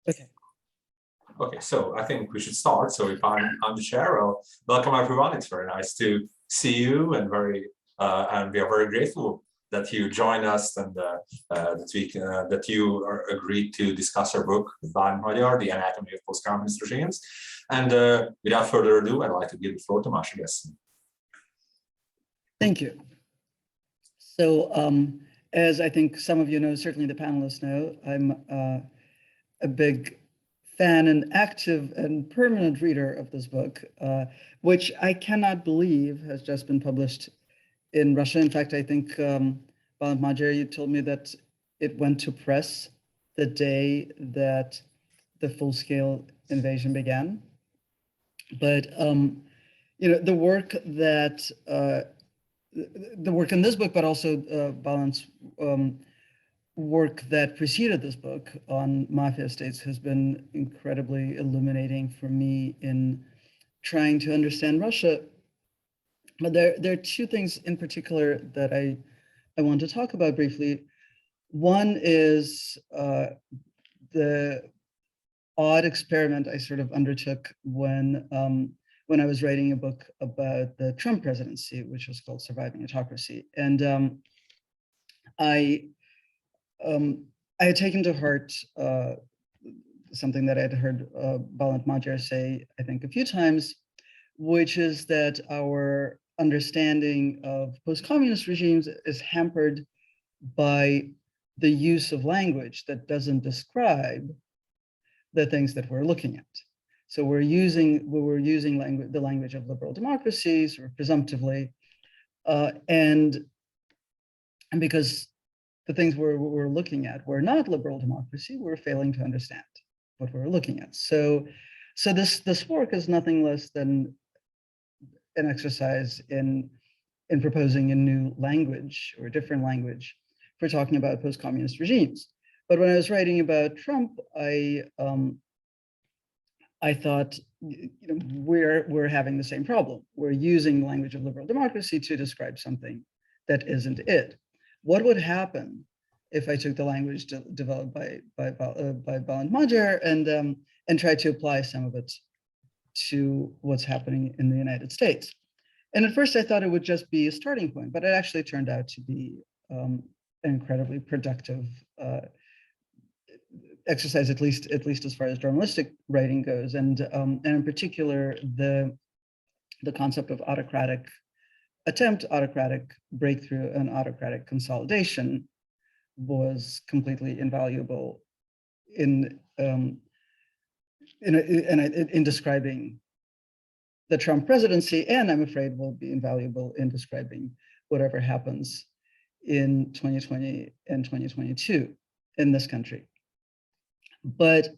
Okay. Okay, so I think we should start. So if I'm the chair, well, welcome everyone. It's very nice to see you, and we are very grateful that you join us and that you are agreed to discuss our book, Bálint Magyar, The Anatomy of Post-Communist Regimes. And without further ado, I'd like to give the floor to Masha Gessen. Thank you. So as I think some of you know, certainly the panelists know, I'm a big fan and active and permanent reader of this book, which I cannot believe has just been published in Russia. In fact, I think Bálint Magyar, you told me that it went to press the day that the full-scale invasion began. But you know, the work in this book, but also Bálint's work that preceded this book on mafia states has been incredibly illuminating for me in trying to understand Russia. But there are two things in particular that I want to talk about briefly. One is the odd experiment I sort of undertook when I was writing a book about the Trump presidency, which was called Surviving Autocracy. And I had taken to heart something that I'd heard Bálint Magyar say, I think, a few times, which is that our understanding of post-communist regimes is hampered by the use of language that doesn't describe the things that we're looking at. So we're using the language of liberal democracies, or presumptively, and because the things we're looking at were not liberal democracy, we're failing to understand what we're looking at. So this work is nothing less than an exercise in proposing a new language or a different language for talking about post-communist regimes. But when I was writing about Trump, I thought, you know, we're having the same problem. We're using the language of liberal democracy to describe something that isn't it. What would happen if I took the language developed by Bálint Magyar and tried to apply some of it to what's happening in the United States? And at first I thought it would just be a starting point, but it actually turned out to be an incredibly productive exercise, at least as far as journalistic writing goes, and in particular the concept of autocratic breakthrough, and autocratic consolidation was completely invaluable in describing the Trump presidency, and I'm afraid will be invaluable in describing whatever happens in 2020 and 2022 in this country. But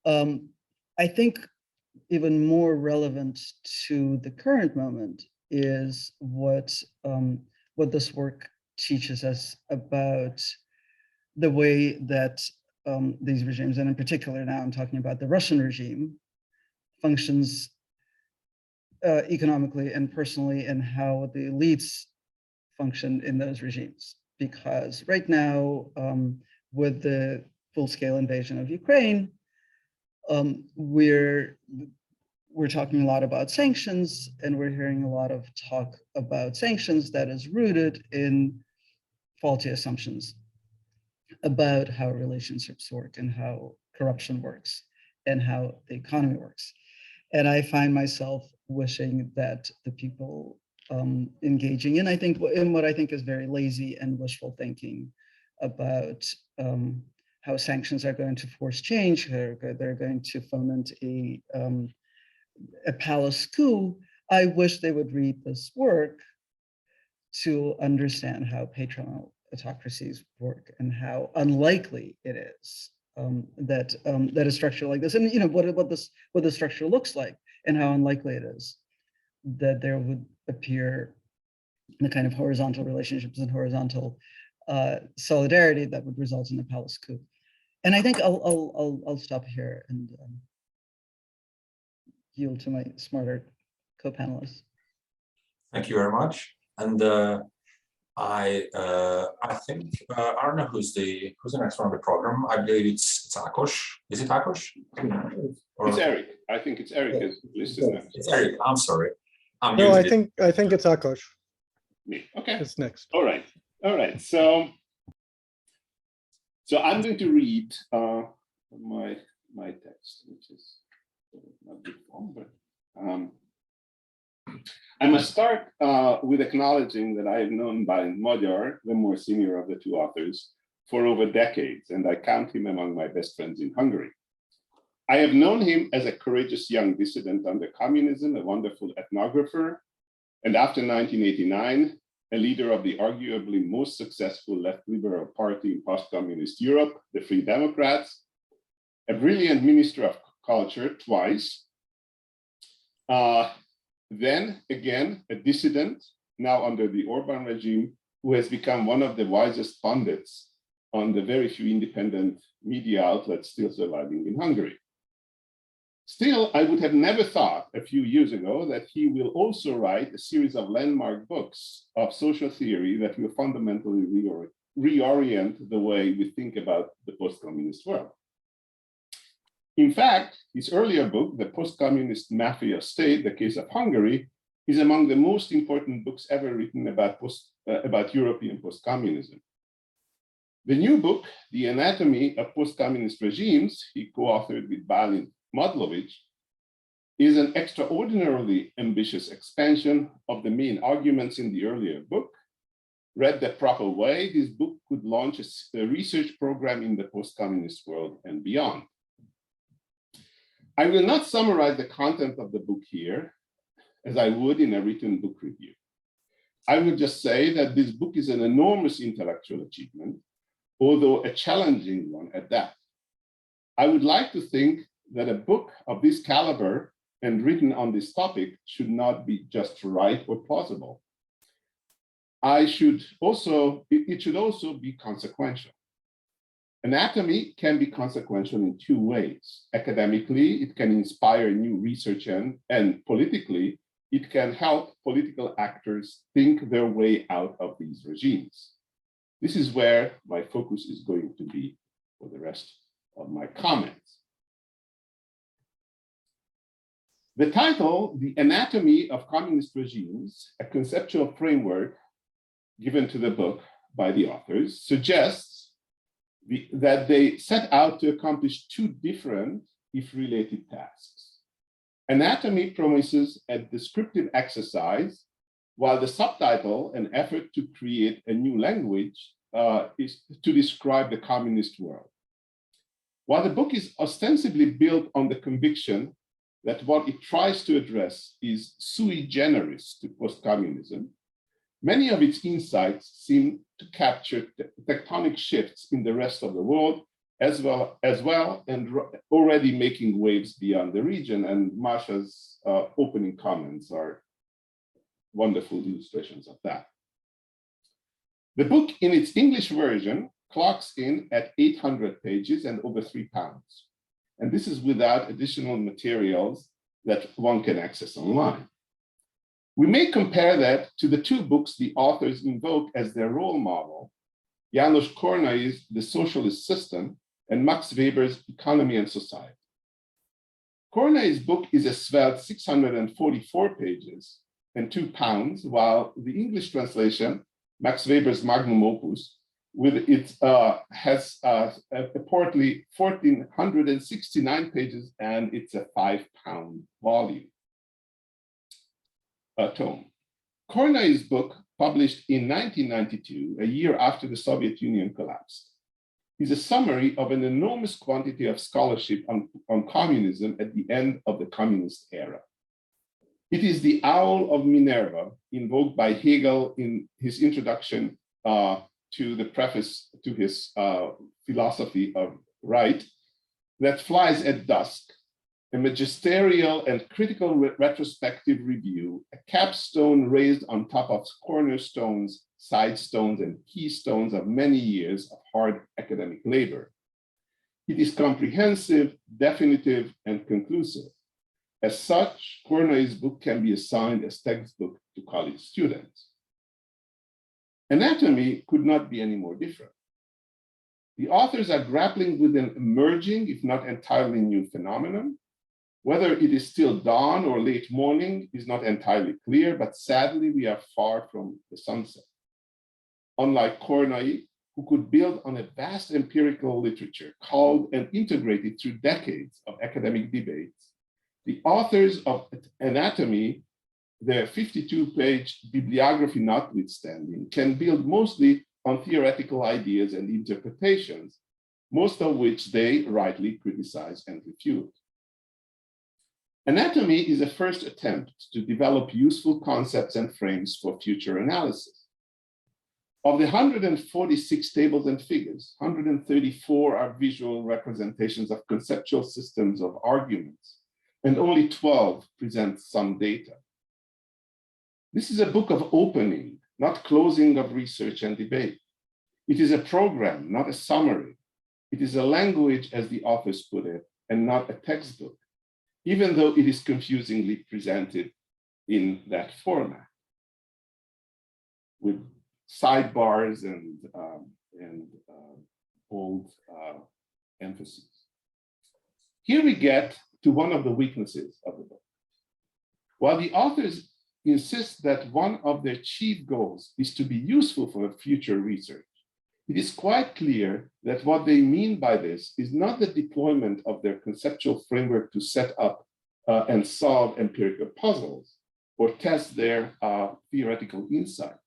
I think even more relevant to the current moment is what this work teaches us about the way that these regimes, and in particular now I'm talking about the Russian regime, functions economically and personally, and how the elites function in those regimes. Because right now, with the full-scale invasion of Ukraine, we're talking a lot about sanctions, and we're hearing a lot of talk about sanctions that is rooted in faulty assumptions about how relationships work and how corruption works and how the economy works. And I find myself wishing that the people engaging in, in what I think is very lazy and wishful thinking about how sanctions are going to force change, they're going to foment a palace coup. I wish they would read this work to understand how patronal autocracies work and how unlikely it is that a structure like this, and you know what the structure looks like, and how unlikely it is that there would appear the kind of horizontal relationships and horizontal solidarity that would result in a palace coup. And I think I'll stop here and yield to my smarter co-panelists. Thank you very much. And I think I don't know who's the next one on the program. I believe it's Ákos. Is it Ákos? Or, It's Eric. I think it's Eric is listed next. it's Eric. I'm sorry. I'm No, I muted. think it's Ákos. Me. Okay. It's next. All right. All right. So I'm going to read my text, which is not big form, but I must start with acknowledging that I have known Bálint Magyar, the more senior of the two authors, for over decades, and I count him among my best friends in Hungary. I have known him as a courageous young dissident under communism, a wonderful ethnographer, and after 1989, a leader of the arguably most successful left liberal party in post-communist Europe, the Free Democrats, a brilliant minister of culture twice, then again, a dissident, now under the Orbán regime, who has become one of the wisest pundits on the very few independent media outlets still surviving in Hungary. Still, I would have never thought a few years ago that he will also write a series of landmark books of social theory that will fundamentally reorient the way we think about the post-communist world. In fact, his earlier book, The Post-Communist Mafia State, The Case of Hungary, is among the most important books ever written about European post-communism. The new book, The Anatomy of Post-Communist Regimes, he co-authored with Bálint Madlovics, is an extraordinarily ambitious expansion of the main arguments in the earlier book. Read the proper way, this book could launch a research program in the post-communist world and beyond. I will not summarize the content of the book here, as I would in a written book review. I will just say that this book is an enormous intellectual achievement, although a challenging one at that. I would like to think that a book of this caliber and written on this topic should not be just right or plausible. It should also be consequential. Anatomy can be consequential in two ways. Academically, it can inspire new research, and politically, it can help political actors think their way out of these regimes. This is where my focus is going to be for the rest of my comments. The title, The Anatomy of Communist Regimes, a conceptual framework given to the book by the authors, suggests that they set out to accomplish two different, if related, tasks. Anatomy promises a descriptive exercise, while the subtitle, an effort to create a new language, is to describe the communist world. While the book is ostensibly built on the conviction that what it tries to address is sui generis to post-communism, many of its insights seem to capture tectonic shifts in the rest of the world as well, and already making waves beyond the region. And Masha's opening comments are wonderful illustrations of that. The book in its English version clocks in at 800 pages and over 3 pounds. And this is without additional materials that one can access online. We may compare that to the two books the authors invoke as their role model, János Kornai's The Socialist System and Max Weber's Economy and Society. Kornai's book is a svelte 644 pages and 2 pounds, while the English translation, Max Weber's magnum opus, has reportedly 1,469 pages, and it's a 5-pound volume. Tome. Kornai's book, published in 1992, a year after the Soviet Union collapsed, is a summary of an enormous quantity of scholarship on communism at the end of the communist era. It is the owl of Minerva, invoked by Hegel in his introduction to the preface to his philosophy of right, that flies at dusk, a magisterial and critical retrospective review, a capstone raised on top of cornerstones, side stones, and keystones of many years of hard academic labor. It is comprehensive, definitive, and conclusive. As such, Kornai's book can be assigned as textbook to college students. Anatomy could not be any more different. The authors are grappling with an emerging, if not entirely new phenomenon. Whether it is still dawn or late morning is not entirely clear, but sadly, we are far from the sunset. Unlike Kornai, who could build on a vast empirical literature, culled and integrated through decades of academic debates, the authors of Anatomy, their 52-page bibliography notwithstanding, can build mostly on theoretical ideas and interpretations, most of which they rightly criticize and refute. Anatomy is a first attempt to develop useful concepts and frames for future analysis. Of the 146 tables and figures, 134 are visual representations of conceptual systems of arguments, and only 12 present some data. This is a book of opening, not closing of research and debate. It is a program, not a summary. It is a language, as the authors put it, and not a textbook, even though it is confusingly presented in that format, with sidebars and bold emphases. Here we get to one of the weaknesses of the book. While the authors insist that one of their chief goals is to be useful for future research, it is quite clear that what they mean by this is not the deployment of their conceptual framework to set up and solve empirical puzzles or test their theoretical insights,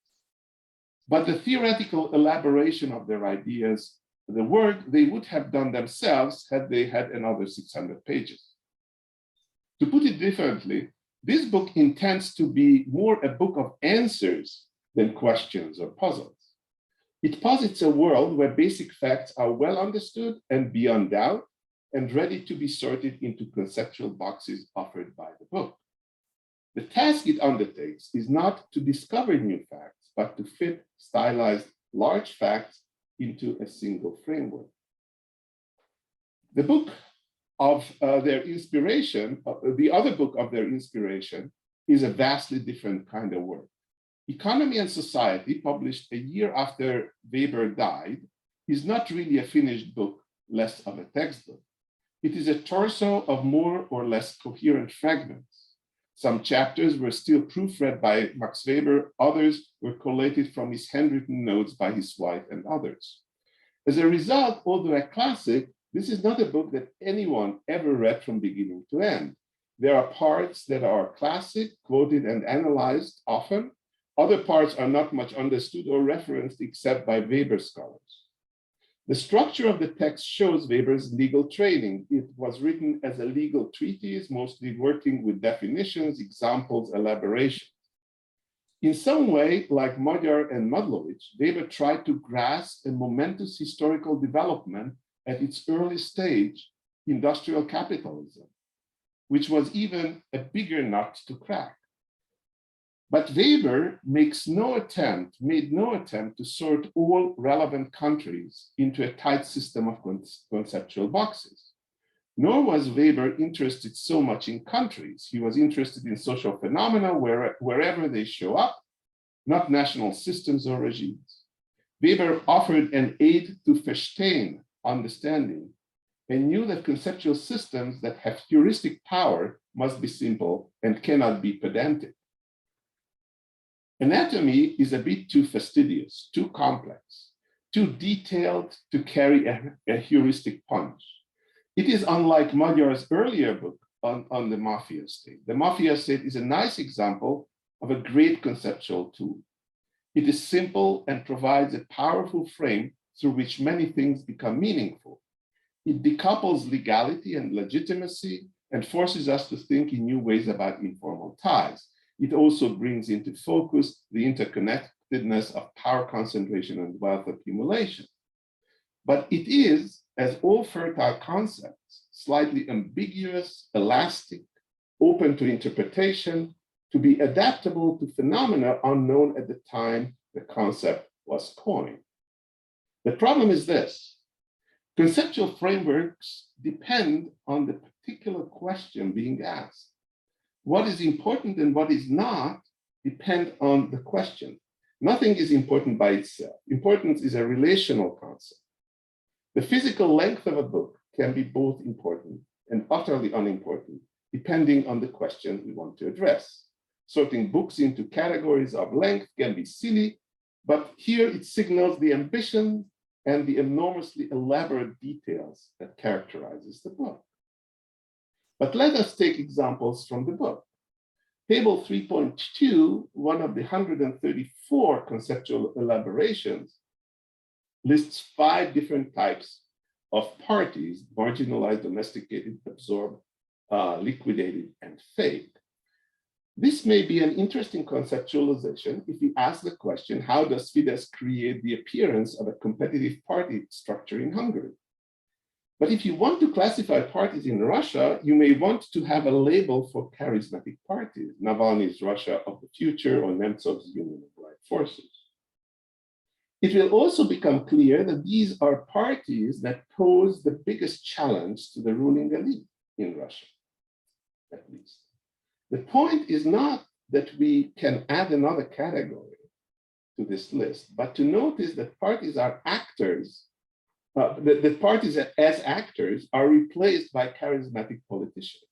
but the theoretical elaboration of their ideas, the work they would have done themselves had they had another 600 pages. To put it differently, this book intends to be more a book of answers than questions or puzzles. It posits a world where basic facts are well understood and beyond doubt and ready to be sorted into conceptual boxes offered by the book. The task it undertakes is not to discover new facts, but to fit stylized large facts into a single framework. The book of their inspiration, the other book of their inspiration, is a vastly different kind of work. Economy and Society, published a year after Weber died, is not really a finished book, less of a textbook. It is a torso of more or less coherent fragments. Some chapters were still proofread by Max Weber, others were collated from his handwritten notes by his wife and others. As a result, although a classic, this is not a book that anyone ever read from beginning to end. There are parts that are classic, quoted and analyzed often. Other parts are not much understood or referenced except by Weber scholars. The structure of the text shows Weber's legal training. It was written as a legal treatise, mostly working with definitions, examples, elaborations. In some way, like Magyar and Madlovics, Weber tried to grasp a momentous historical development at its early stage, industrial capitalism, which was even a bigger nut to crack. But Weber made no attempt to sort all relevant countries into a tight system of conceptual boxes. Nor was Weber interested so much in countries. He was interested in social phenomena wherever they show up, not national systems or regimes. Weber offered an aid to verstehen, understanding, and knew that conceptual systems that have heuristic power must be simple and cannot be pedantic. Anatomy is a bit too fastidious, too complex, too detailed to carry a heuristic punch. It is unlike Magyar's earlier book on the mafia state. The mafia state is a nice example of a great conceptual tool. It is simple and provides a powerful frame through which many things become meaningful. It decouples legality and legitimacy and forces us to think in new ways about informal ties. It also brings into focus the interconnectedness of power concentration and wealth accumulation. But it is, as all fertile concepts, slightly ambiguous, elastic, open to interpretation, to be adaptable to phenomena unknown at the time the concept was coined. The problem is this: conceptual frameworks depend on the particular question being asked. What is important and what is not depend on the question. Nothing is important by itself. Importance is a relational concept. The physical length of a book can be both important and utterly unimportant, depending on the question we want to address. Sorting books into categories of length can be silly, but here it signals the ambition and the enormously elaborate details that characterizes the book. But let us take examples from the book. Table 3.2, one of the 134 conceptual elaborations, lists 5 different types of parties: marginalized, domesticated, absorbed, liquidated, and fake. This may be an interesting conceptualization if we ask the question, how does Fidesz create the appearance of a competitive party structure in Hungary? But if you want to classify parties in Russia, you may want to have a label for charismatic parties, Navalny's Russia of the future or Nemtsov's Union of Right Forces. It will also become clear that these are parties that pose the biggest challenge to the ruling elite in Russia, at least. The point is not that we can add another category to this list, but to notice that parties are actors, that parties as actors are replaced by charismatic politicians.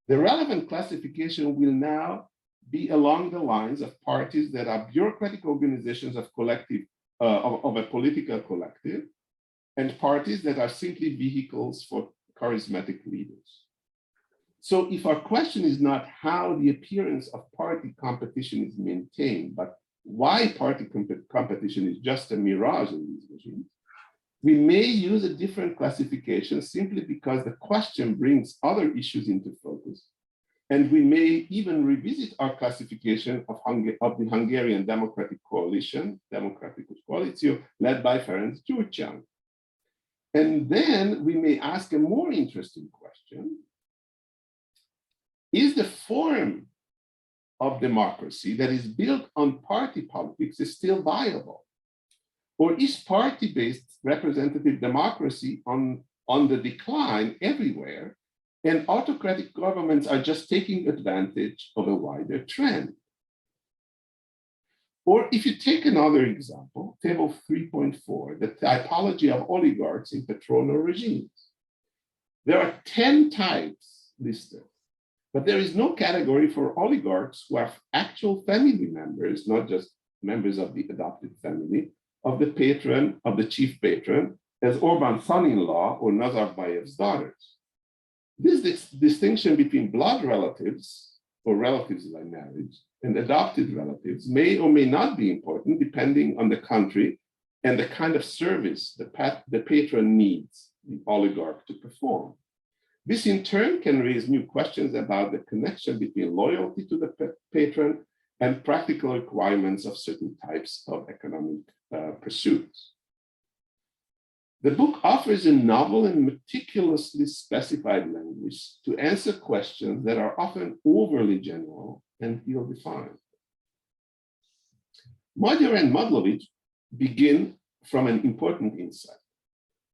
The relevant classification will now be along the lines of parties that are bureaucratic organizations of a political collective, and parties that are simply vehicles for charismatic leaders. So if our question is not how the appearance of party competition is maintained, but why party competition is just a mirage in these regimes, we may use a different classification simply because the question brings other issues into focus. And we may even revisit our classification of the Hungarian Democratic Coalition, Demokratikus Koalíció, led by Ferenc Gyurcsány. And then we may ask a more interesting question. Is the form of democracy that is built on party politics is still viable? Or is party-based representative democracy on the decline everywhere, and autocratic governments are just taking advantage of a wider trend? Or if you take another example, table 3.4, the typology of oligarchs in patronal regimes. There are 10 types listed, but there is no category for oligarchs who are actual family members, not just members of the adopted family, of the patron, of the chief patron, as Orbán's son-in-law or Nazarbayev's daughters. This distinction between blood relatives or relatives by marriage and adopted relatives may or may not be important depending on the country and the kind of service the patron needs the oligarch to perform. This in turn can raise new questions about the connection between loyalty to the patron and practical requirements of certain types of economic pursuits. The book offers a novel and meticulously specified language to answer questions that are often overly general and ill-defined. Magyar and Madlovics begin from an important insight.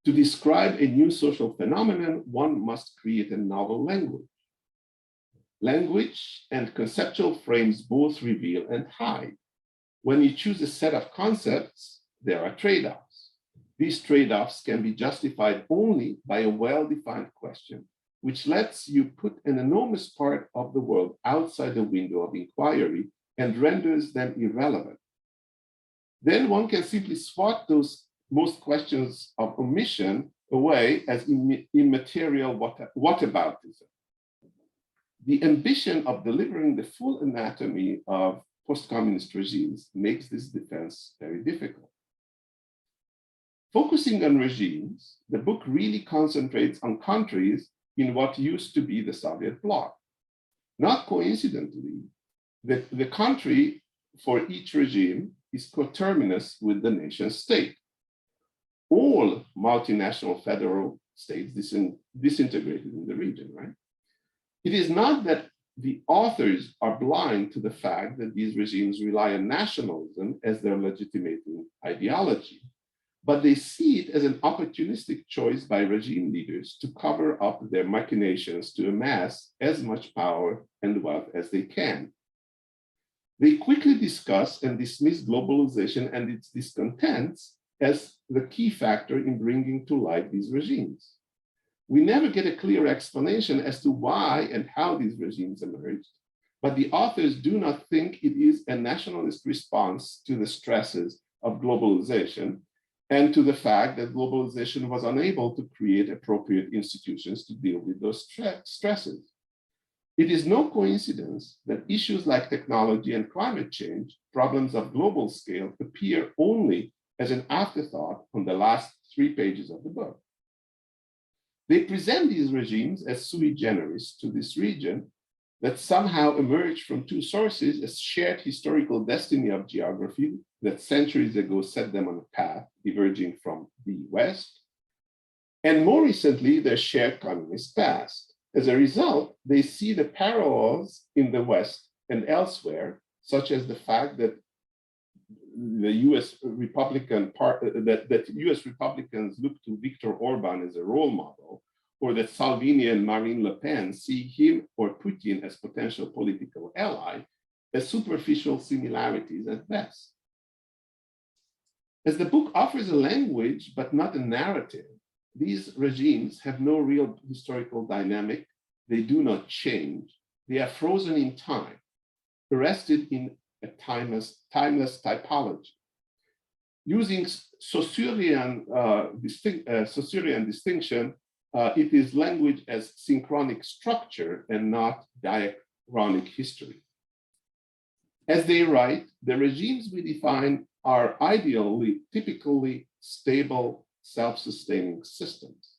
To describe a new social phenomenon, one must create a novel language. Language and conceptual frames both reveal and hide. When you choose a set of concepts, there are trade-offs. These trade-offs can be justified only by a well-defined question, which lets you put an enormous part of the world outside the window of inquiry and renders them irrelevant. Then one can simply swat those most questions of omission away as immaterial whataboutism. The ambition of delivering the full anatomy of post-communist regimes makes this defense very difficult. Focusing on regimes, the book really concentrates on countries in what used to be the Soviet bloc. Not coincidentally, the country for each regime is coterminous with the nation state. All multinational federal states disintegrated in the region, right? It is not that the authors are blind to the fact that these regimes rely on nationalism as their legitimating ideology, but they see it as an opportunistic choice by regime leaders to cover up their machinations to amass as much power and wealth as they can. They quickly discuss and dismiss globalization and its discontents as the key factor in bringing to light these regimes. We never get a clear explanation as to why and how these regimes emerged, but the authors do not think it is a nationalist response to the stresses of globalization and to the fact that globalization was unable to create appropriate institutions to deal with those stresses. It is no coincidence that issues like technology and climate change, problems of global scale, appear only as an afterthought on the last 3 pages of the book. They present these regimes as sui generis to this region that somehow emerged from 2 sources, a shared historical destiny of geography that centuries ago set them on a path diverging from the West, and more recently, their shared communist past. As a result, they see the parallels in the West and elsewhere, such as the fact that the US Republican that US Republicans look to Viktor Orban as a role model, or that Salvini and Marine Le Pen see him or Putin as potential political ally, as superficial similarities at best. As the book offers a language, but not a narrative, these regimes have no real historical dynamic. They do not change. They are frozen in time, arrested in a timeless typology. Using Saussurean distinction, it is language as synchronic structure and not diachronic history. As they write, the regimes we define are ideally, typically stable, self-sustaining systems.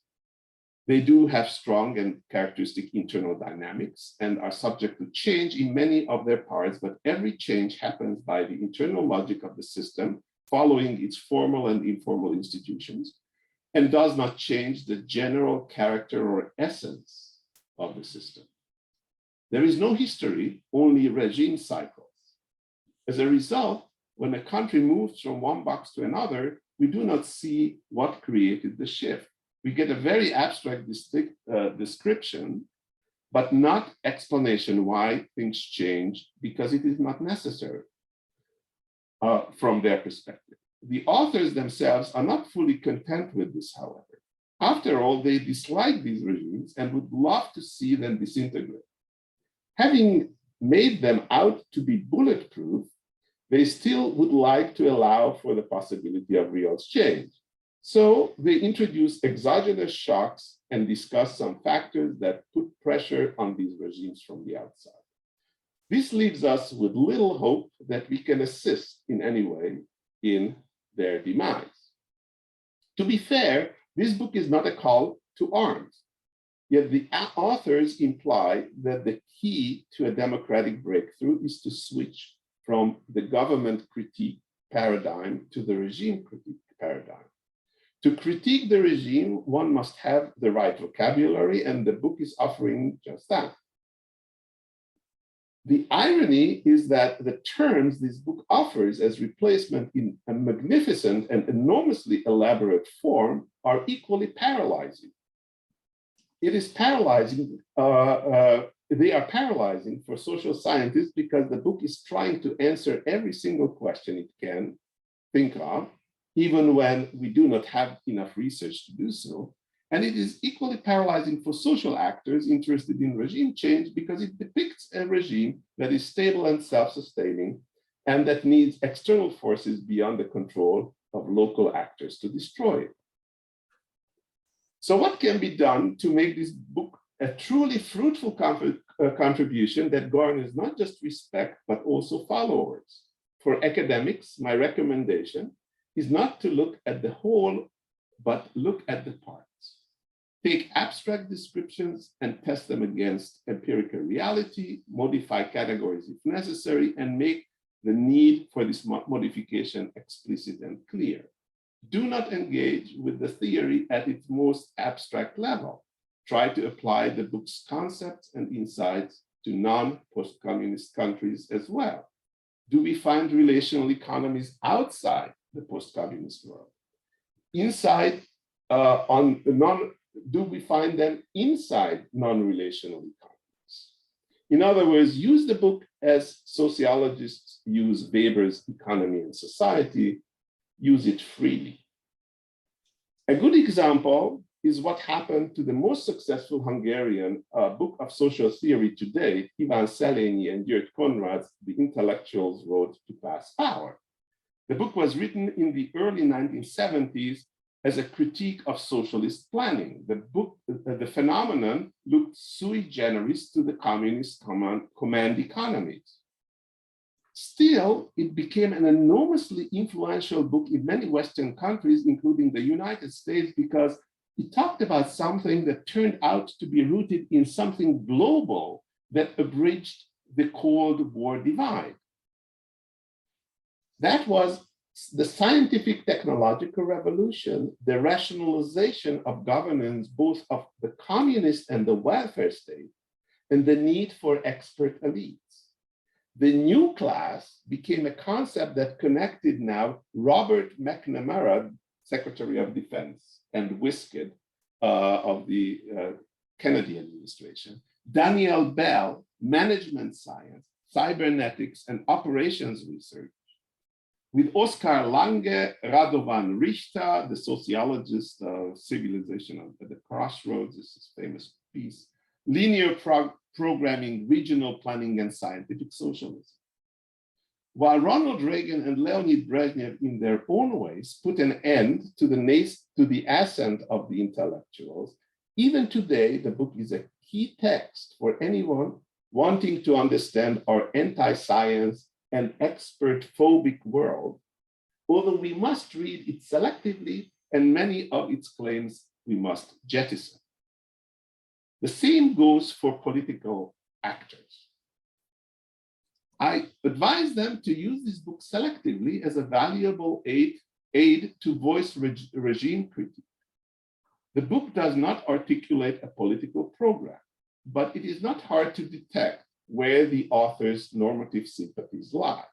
They do have strong and characteristic internal dynamics and are subject to change in many of their parts, but every change happens by the internal logic of the system, following its formal and informal institutions, and does not change the general character or essence of the system. There is no history, only regime cycles. As a result, when a country moves from one box to another, we do not see what created the shift. We get a very abstract description, but not explanation why things change, because it is not necessary from their perspective. The authors themselves are not fully content with this, however. After all, they dislike these regimes and would love to see them disintegrate. Having made them out to be bulletproof, they still would like to allow for the possibility of real change. So they introduce exogenous shocks and discuss some factors that put pressure on these regimes from the outside. This leaves us with little hope that we can assist in any way in their demise. To be fair, this book is not a call to arms, yet the authors imply that the key to a democratic breakthrough is to switch from the government critique paradigm to the regime critique paradigm. To critique the regime, one must have the right vocabulary, and the book is offering just that. The irony is that the terms this book offers as replacement in a magnificent and enormously elaborate form are equally paralyzing. It is paralyzing, they are paralyzing for social scientists because the book is trying to answer every single question it can think of, even when we do not have enough research to do so. And it is equally paralyzing for social actors interested in regime change because it depicts a regime that is stable and self-sustaining and that needs external forces beyond the control of local actors to destroy it. So what can be done to make this book a truly fruitful contribution that garners not just respect, but also followers? For academics, my recommendation is not to look at the whole, but look at the parts. Take abstract descriptions and test them against empirical reality, modify categories if necessary, and make the need for this modification explicit and clear. Do not engage with the theory at its most abstract level. Try to apply the book's concepts and insights to non-post-communist countries as well. Do we find relational economies outside the post-communist world? Do we find them inside non-relational economies? In other words, use the book as sociologists use Weber's Economy and Society, use it freely. A good example is what happened to the most successful Hungarian book of social theory today, Ivan Szelényi and György Konrad's The Intellectuals' Road to Past Power. The book was written in the early 1970s as a critique of socialist planning. The phenomenon looked sui generis to the communist command economies. Still, it became an enormously influential book in many Western countries, including the United States, because it talked about something that turned out to be rooted in something global that abridged the Cold War divide. That was the scientific technological revolution, the rationalization of governance, both of the communist and the welfare state, and the need for expert elites. The new class became a concept that connected now Robert McNamara, Secretary of Defense and Wiskett of the Kennedy administration, Daniel Bell, management science, cybernetics, and operations research, with Oskar Lange, Radovan Richter, the sociologist of Civilization at the Crossroads, this is a famous piece, linear programming, regional planning, and scientific socialism. While Ronald Reagan and Leonid Brezhnev, in their own ways, put an end to the ascent of the intellectuals, even today, the book is a key text for anyone wanting to understand our anti-science and expert-phobic world, although we must read it selectively, and many of its claims we must jettison. The same goes for political actors. I advise them to use this book selectively as a valuable aid to voice regime critique. The book does not articulate a political program, but it is not hard to detect where the author's normative sympathies lie.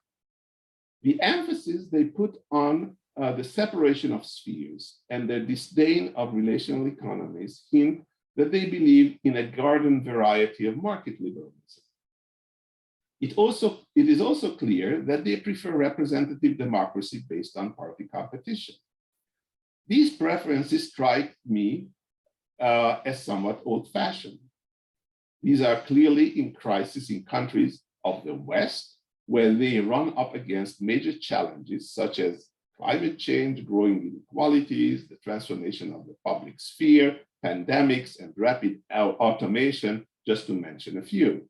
The emphasis they put on the separation of spheres and their disdain of relational economies hint that they believe in a garden variety of market liberalism. It is also clear that they prefer representative democracy based on party competition. These preferences strike me as somewhat old-fashioned. These are clearly in crisis in countries of the West, where they run up against major challenges such as climate change, growing inequalities, the transformation of the public sphere, pandemics, and rapid automation, just to mention a few.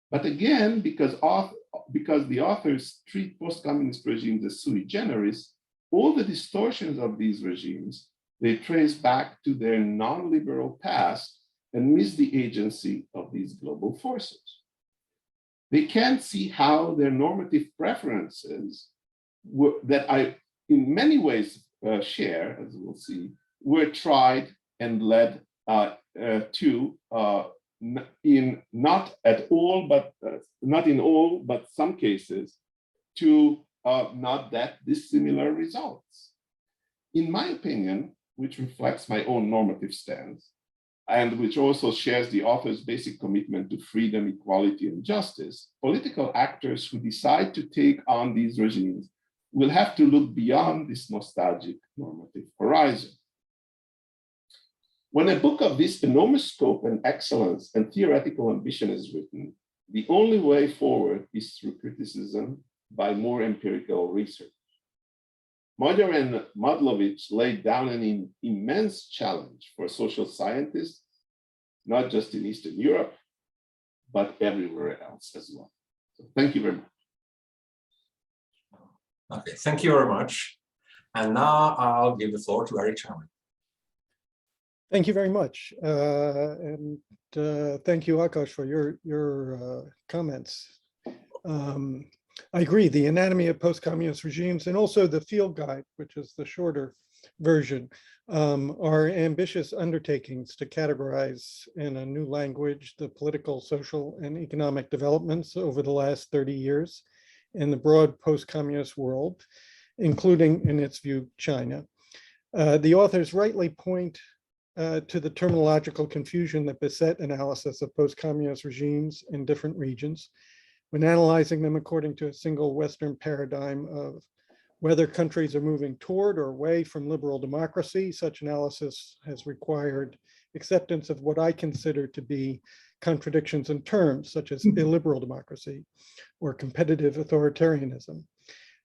But again, because the authors treat post-communist regimes as sui generis, all the distortions of these regimes, they trace back to their non-liberal past and miss the agency of these global forces. They can't see how their normative preferences that I, in many ways, share, as we'll see, were tried and led to, in not in all, but some cases, to not that dissimilar results. In my opinion, which reflects my own normative stance, and which also shares the author's basic commitment to freedom, equality, and justice, political actors who decide to take on these regimes will have to look beyond this nostalgic normative horizon. When a book of this enormous scope and excellence and theoretical ambition is written, the only way forward is through criticism by more empirical research. Magyar and Madlovics laid down an immense challenge for social scientists, not just in Eastern Europe, but everywhere else as well. So thank you very much. Okay, thank you very much. And now I'll give the floor to Eric Chenoweth. Thank you very much. Thank you, Ákos, for your comments. I agree, the anatomy of post-communist regimes and also the field guide, which is the shorter version, are ambitious undertakings to categorize in a new language the political, social, and economic developments over the last 30 years in the broad post-communist world, including, in its view, China. The authors rightly point to the terminological confusion that beset analysis of post-communist regimes in different regions. When analyzing them according to a single Western paradigm of whether countries are moving toward or away from liberal democracy, such analysis has required acceptance of what I consider to be contradictions in terms, such as illiberal democracy or competitive authoritarianism.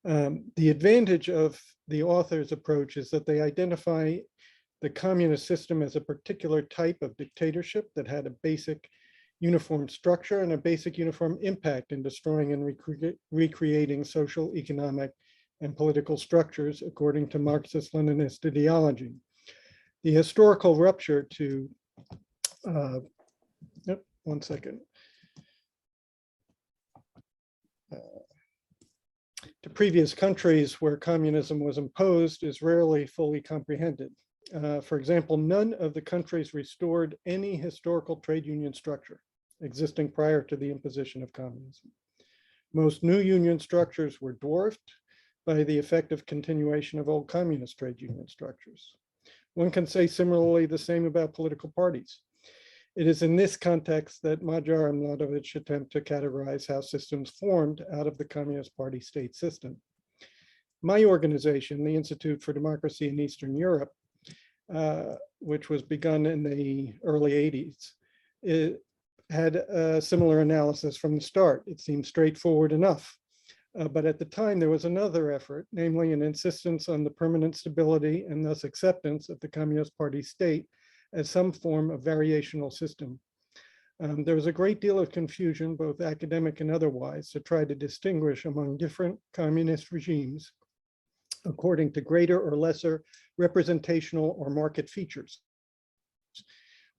The advantage of the author's approach is that they identify the communist system as a particular type of dictatorship that had a basic uniform structure and a basic uniform impact in destroying and recreating social, economic, and political structures according to Marxist-Leninist ideology. The historical rupture to, one second. To previous countries where communism was imposed is rarely fully comprehended. For example, none of the countries restored any historical trade union structure existing prior to the imposition of communism. Most new union structures were dwarfed by the effective continuation of old communist trade union structures. One can say similarly the same about political parties. It is in this context that Magyar and Madlovics attempt to categorize how systems formed out of the Communist Party state system. My organization, the Institute for Democracy in Eastern Europe, which was begun in the early 80s, it had a similar analysis from the start. It seemed straightforward enough. But at the time, there was another effort, namely an insistence on the permanent stability and thus acceptance of the Communist Party state as some form of variational system. There was a great deal of confusion, both academic and otherwise, to try to distinguish among different communist regimes according to greater or lesser representational or market features,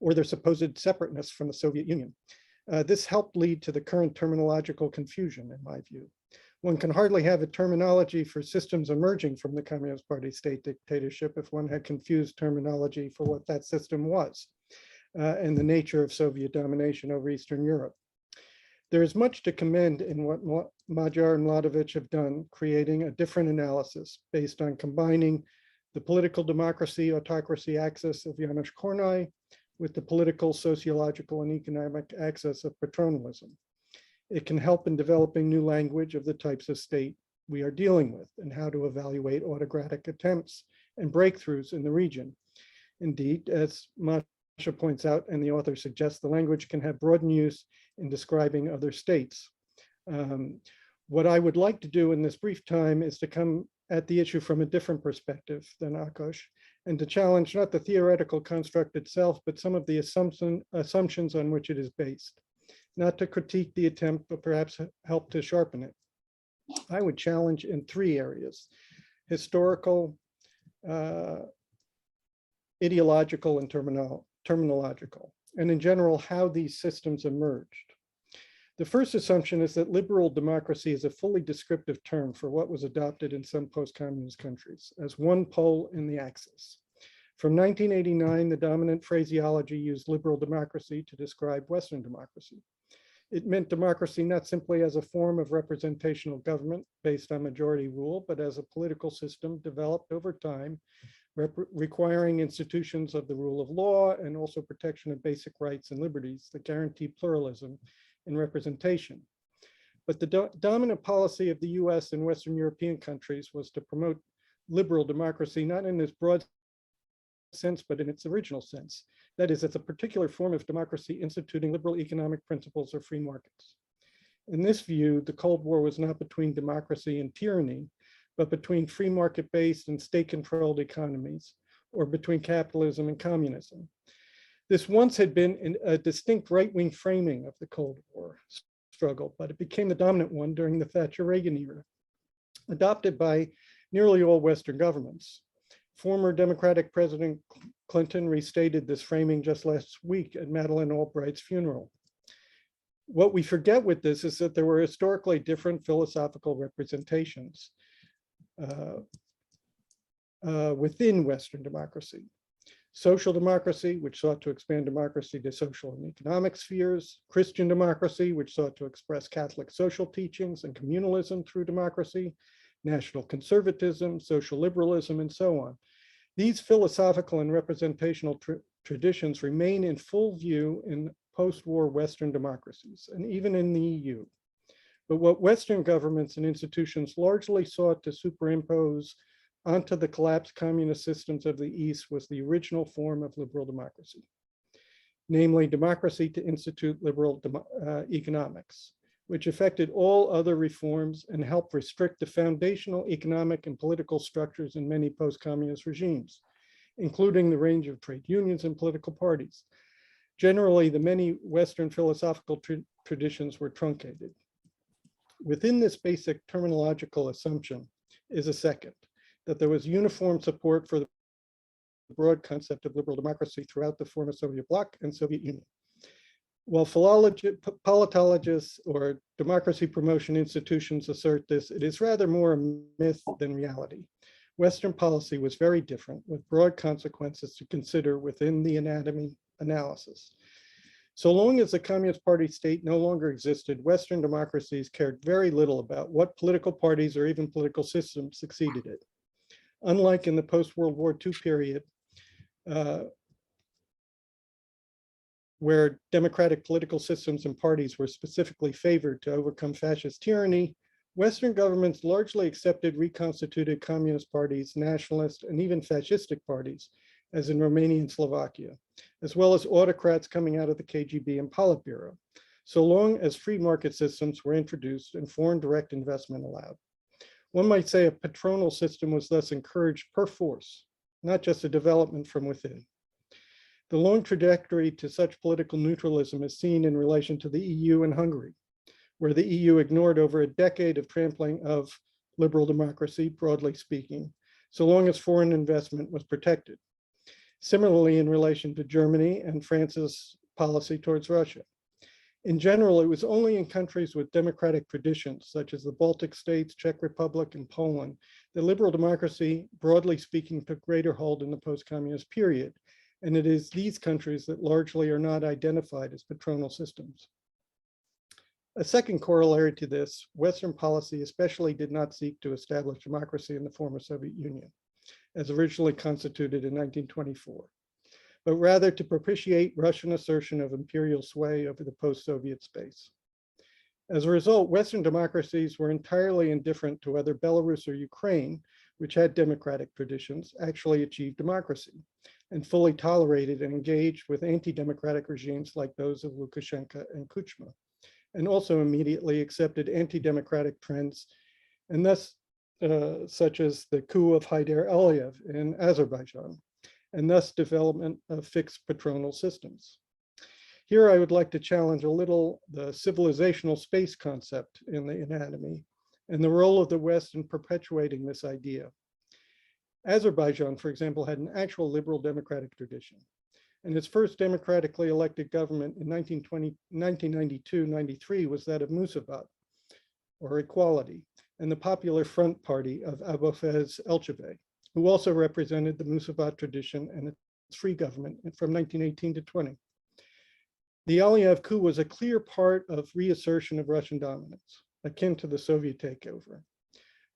or their supposed separateness from the Soviet Union. This helped lead to the current terminological confusion, in my view. One can hardly have a terminology for systems emerging from the Communist Party state dictatorship if one had confused terminology for what that system was and the nature of Soviet domination over Eastern Europe. There is much to commend in what Magyar and Madlovics have done, creating a different analysis based on combining the political democracy autocracy axis of János Kornai with the political, sociological, and economic axis of patronalism. It can help in developing new language of the types of state we are dealing with and how to evaluate autocratic attempts and breakthroughs in the region. Indeed, as Masha points out and the author suggests, the language can have broadened use in describing other states. What I would like to do in this brief time is to come at the issue from a different perspective than Ákos, and to challenge not the theoretical construct itself, but some of the assumptions on which it is based. Not to critique the attempt, but perhaps help to sharpen it. I would challenge in three areas: historical, ideological, and terminological, and in general, how these systems emerged. The first assumption is that liberal democracy is a fully descriptive term for what was adopted in some post-communist countries as one pole in the axis. From 1989, the dominant phraseology used liberal democracy to describe Western democracy. It meant democracy not simply as a form of representational government based on majority rule, but as a political system developed over time, requiring institutions of the rule of law and also protection of basic rights and liberties that guarantee pluralism and representation. But the dominant policy of the US and Western European countries was to promote liberal democracy, not in this broad sense, but in its original sense. That is, as a particular form of democracy instituting liberal economic principles or free markets. In this view, the Cold War was not between democracy and tyranny, but between free market-based and state-controlled economies, or between capitalism and communism. This once had been a distinct right-wing framing of the Cold War struggle, but it became the dominant one during the Thatcher-Reagan era, adopted by nearly all Western governments. Former Democratic President Clinton restated this framing just last week at Madeleine Albright's funeral. What we forget with this is that there were historically different philosophical representations within Western democracy. Social democracy, which sought to expand democracy to social and economic spheres; Christian democracy, which sought to express Catholic social teachings and communalism through democracy; national conservatism, social liberalism, and so on. These philosophical and representational traditions remain in full view in post-war Western democracies, and even in the EU. But what Western governments and institutions largely sought to superimpose onto the collapsed communist systems of the East was the original form of liberal democracy, namely democracy to institute liberal economics, which affected all other reforms and helped restrict the foundational economic and political structures in many post-communist regimes, including the range of trade unions and political parties. Generally, the many Western philosophical traditions were truncated. Within this basic terminological assumption is a second, that there was uniform support for the broad concept of liberal democracy throughout the former Soviet bloc and Soviet Union. While politologists or democracy promotion institutions assert this, it is rather more a myth than reality. Western policy was very different, with broad consequences to consider within the anatomy analysis. So long as the Communist Party state no longer existed, Western democracies cared very little about what political parties or even political systems succeeded it. Unlike in the post-World War II period, where democratic political systems and parties were specifically favored to overcome fascist tyranny, Western governments largely accepted reconstituted communist parties, nationalist, and even fascistic parties, as in Romania and Slovakia, as well as autocrats coming out of the KGB and Politburo, so long as free market systems were introduced and foreign direct investment allowed. One might say a patronal system was thus encouraged per force, not just a development from within. The long trajectory to such political neutralism is seen in relation to the EU and Hungary, where the EU ignored over a decade of trampling of liberal democracy, broadly speaking, so long as foreign investment was protected. Similarly, in relation to Germany and France's policy towards Russia. In general, it was only in countries with democratic traditions, such as the Baltic states, Czech Republic, and Poland, that liberal democracy, broadly speaking, took greater hold in the post-communist period. And it is these countries that largely are not identified as patronal systems. A second corollary to this, Western policy especially did not seek to establish democracy in the former Soviet Union, as originally constituted in 1924, but rather to propitiate Russian assertion of imperial sway over the post-Soviet space. As a result, Western democracies were entirely indifferent to whether Belarus or Ukraine, which had democratic traditions, actually achieved democracy, and fully tolerated and engaged with anti-democratic regimes like those of Lukashenko and Kuchma, and also immediately accepted anti-democratic trends, and thus such as the coup of Haidar Aliyev in Azerbaijan, and thus development of fixed patronal systems. Here I would like to challenge a little the civilizational space concept in the anatomy and the role of the West in perpetuating this idea. Azerbaijan, for example, had an actual liberal democratic tradition, and its first democratically elected government in 1992-93 was that of Musavat, or Equality, and the Popular Front Party of Abulfaz Elchibey, who also represented the Musavat tradition and its free government from 1918 to 20. The Aliyev coup was a clear part of reassertion of Russian dominance, akin to the Soviet takeover.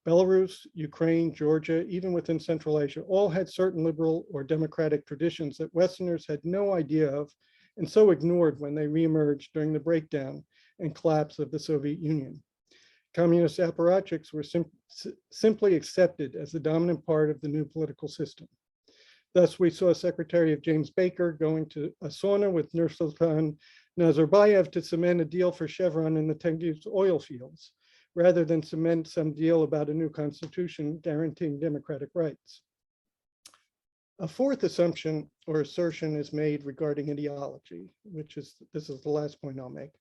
Belarus, Ukraine, Georgia, even within Central Asia, all had certain liberal or democratic traditions that Westerners had no idea of and so ignored when they reemerged during the breakdown and collapse of the Soviet Union. Communist apparatchiks were simply accepted as the dominant part of the new political system. Thus, we saw Secretary of James Baker going to a sauna with Nursultan Nazarbayev to cement a deal for Chevron in the Tengiz oil fields, rather than cement some deal about a new constitution guaranteeing democratic rights. A fourth assumption or assertion is made regarding ideology, this is the last point I'll make,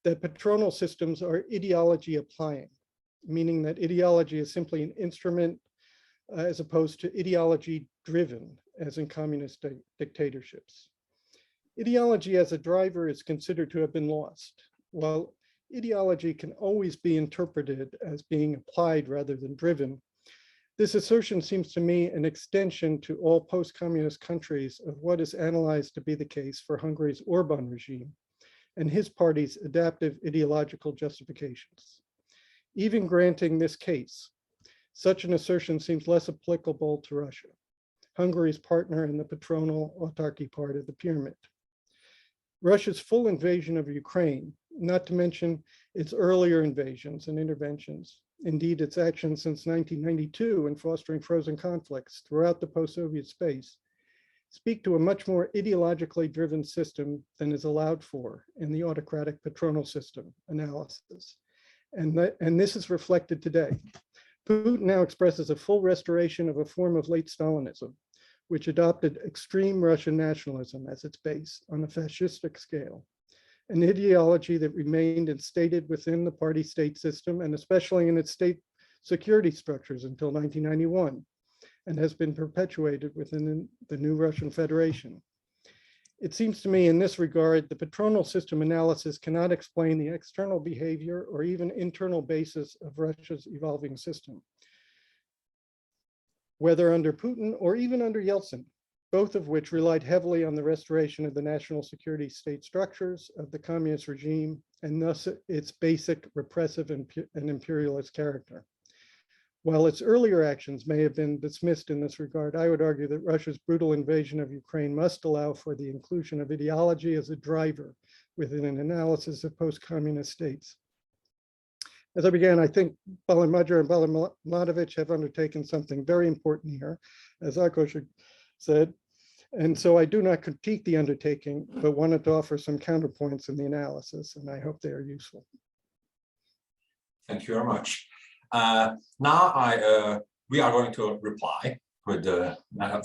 that patronal systems are ideology applying, meaning that ideology is simply an instrument as opposed to ideology driven, as in communist dictatorships. Ideology as a driver is considered to have been lost, while ideology can always be interpreted as being applied rather than driven. This assertion seems to me an extension to all post-communist countries of what is analyzed to be the case for Hungary's Orbán regime and his party's adaptive ideological justifications. Even granting this case, such an assertion seems less applicable to Russia, Hungary's partner in the patronal autarky part of the pyramid. Russia's full invasion of Ukraine, not to mention its earlier invasions and interventions. Indeed, its actions since 1992 in fostering frozen conflicts throughout the post-Soviet space speak to a much more ideologically driven system than is allowed for in the autocratic patronal system analysis. And this is reflected today. Putin now expresses a full restoration of a form of late Stalinism, which adopted extreme Russian nationalism as its base on a fascistic scale, an ideology that remained instated within the party state system and especially in its state security structures until 1991, and has been perpetuated within the new Russian Federation. It seems to me in this regard, the patronal system analysis cannot explain the external behavior or even internal basis of Russia's evolving system. Whether under Putin or even under Yeltsin, both of which relied heavily on the restoration of the national security state structures of the communist regime and thus its basic repressive and imperialist character. While its earlier actions may have been dismissed in this regard, I would argue that Russia's brutal invasion of Ukraine must allow for the inclusion of ideology as a driver within an analysis of post-communist states. As I began, I think Bálint Magyar and Bálint Madlovics have undertaken something very important here, as Ákos said. And so I do not critique the undertaking, but wanted to offer some counterpoints in the analysis, and I hope they are useful. Thank you very much. Now we are going to reply with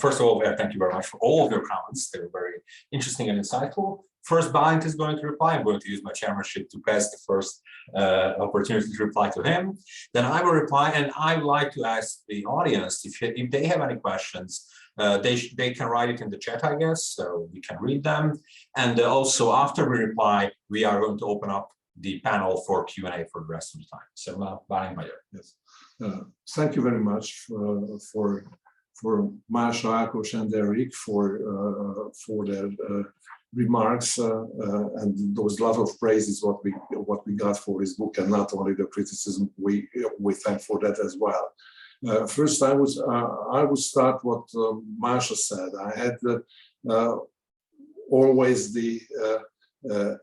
first of all, thank you very much for all of your comments. They were very interesting and insightful. First, Bálint is going to reply. I'm going to use my chairmanship to pass the first opportunity to reply to him. Then I will reply, and I would like to ask the audience if they have any questions. They can write it in the chat, I guess, so we can read them. And also after we reply, we are going to open up the panel for Q&A for the rest of the time. So Bálint Magyar. Yes. Thank you very much for Masha, Ákos, and Eric for their remarks and those lot of praises what we got for this book, and not only the criticism. We thank for that as well. First, I would start what Masha said. I had always the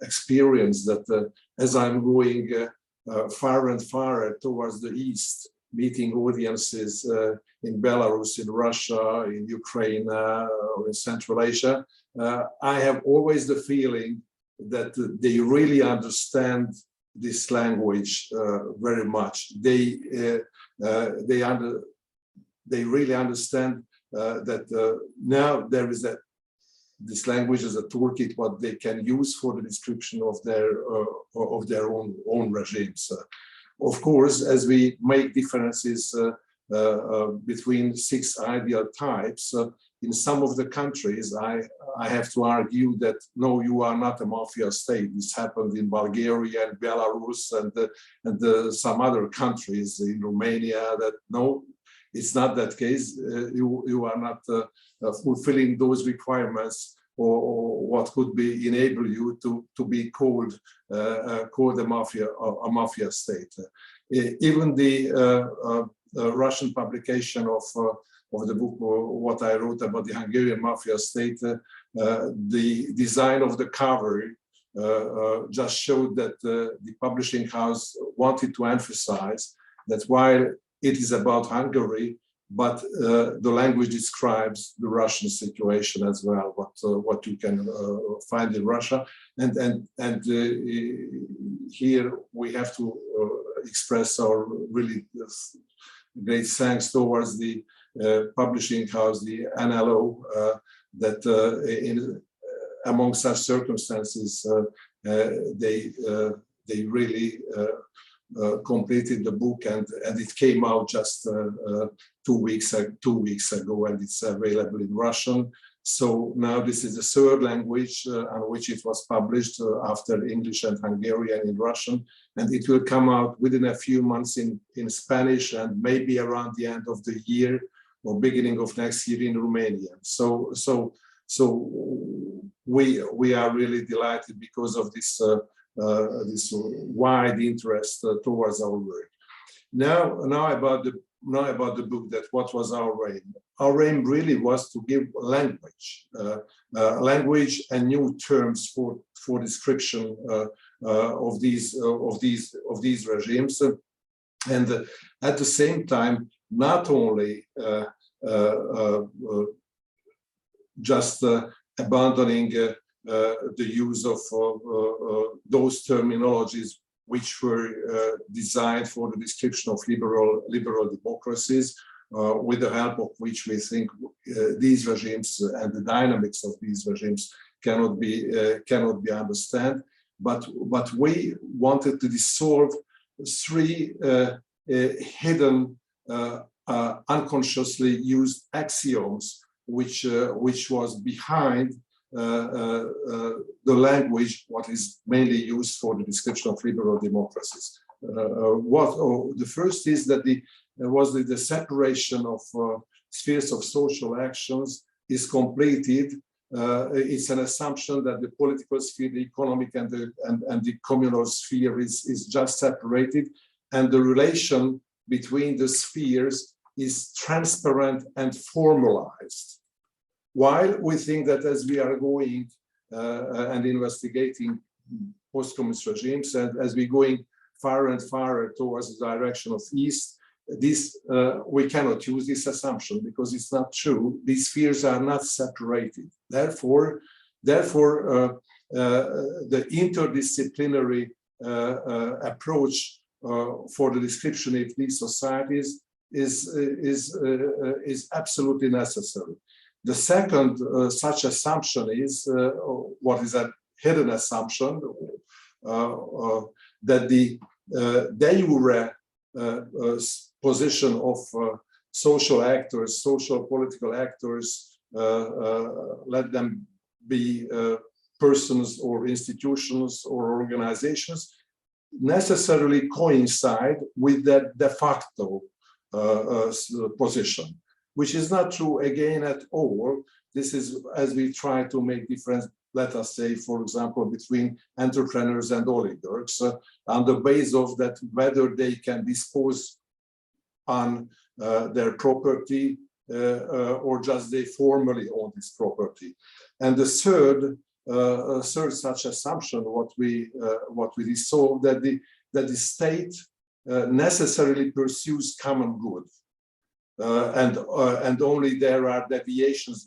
experience that as I'm going far and farther towards the east, meeting audiences in Belarus, in Russia, in Ukraine, or in Central Asia, I have always the feeling that they really understand this language very much. They really understand that now there is this language as a toolkit what they can use for the description of their own regimes. Of course, as we make differences between 6 ideal types, in some of the countries, I have to argue that no, you are not a mafia state. This happened in Bulgaria and Belarus and some other countries in Romania. That no, it's not that case. You are not fulfilling those requirements, or what could be enable you to be called a mafia state. Even the Russian publication of the book, what I wrote about the Hungarian mafia state, the design of the cover just showed that the publishing house wanted to emphasize that while it is about Hungary, but the language describes the Russian situation as well, what you can find in Russia. And here we have to express our really great thanks towards the publishing house, the NLO, that among such circumstances, they really completed the book, and it came out just 2 weeks ago, and it's available in Russian. So now this is the third language on which it was published after English and Hungarian in Russian, and it will come out within a few months in Spanish, and maybe around the end of the year or beginning of next year in Romanian. So we are really delighted because of this this wide interest towards our work. Now about know about the book that what was our aim. Our aim really was to give language, language and new terms for description of these regimes, and at the same time not only just abandoning the use of those terminologies which were designed for the description of liberal democracies, with the help of which we think these regimes and the dynamics of these regimes cannot be understood. But we wanted to dissolve three hidden, unconsciously used axioms, which was behind the language what is mainly used for the description of liberal democracies. The first is that the separation of spheres of social actions is completed. It's an assumption that the political sphere, the economic and the communal sphere is just separated, and the relation between the spheres is transparent and formalized. While we think that as we are going and investigating post-communist regimes, and as we're going far and farther towards the direction of East, we cannot use this assumption because it's not true. These spheres are not separated. Therefore, the interdisciplinary approach for the description of these societies is absolutely necessary. The second such assumption is what is a hidden assumption, that the de jure position of social actors, social political actors, let them be persons or institutions or organizations, necessarily coincide with that de facto position, which is not true again at all. This is as we try to make difference, let us say, for example, between entrepreneurs and oligarchs, on the basis of that whether they can dispose on their property or just they formally own this property. And the third such assumption, what we saw, that the state necessarily pursues common good, and only there are deviations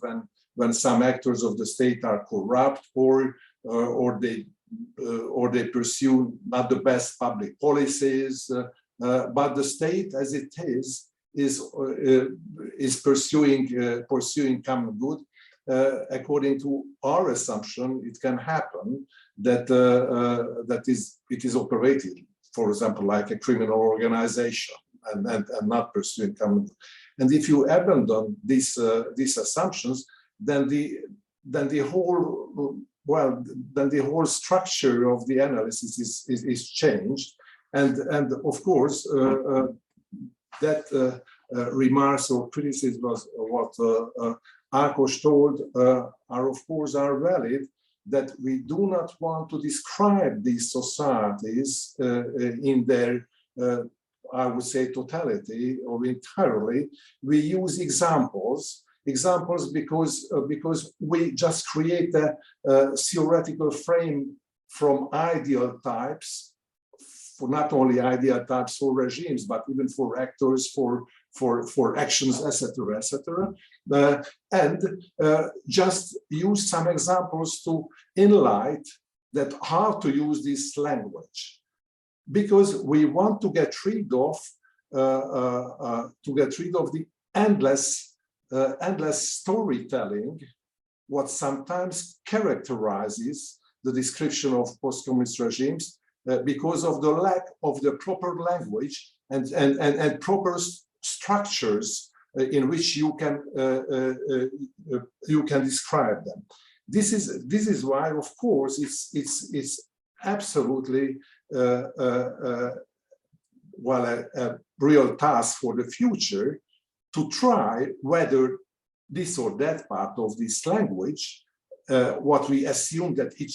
when some actors of the state are corrupt or they pursue not the best public policies, but the state as it is pursuing common good. According to our assumption, it can happen that it is operated, for example, like a criminal organization and not pursuing common good. And if you abandon these assumptions, then the whole structure of the analysis is changed, and of course that remarks or criticisms of what Ákos told are valid, that we do not want to describe these societies in their I would say totality or entirely. We use examples because we just create a theoretical frame from ideal types, for not only ideal types for regimes, but even for actors, for actions, etc., etc., and just use some examples to enlighten that how to use this language, because we want to get rid of the endless storytelling, what sometimes characterizes the description of post-communist regimes, because of the lack of the proper language and proper structures in which you can describe them. This is why, of course, it's absolutely a real task for the future to try whether this or that part of this language, what we assume that it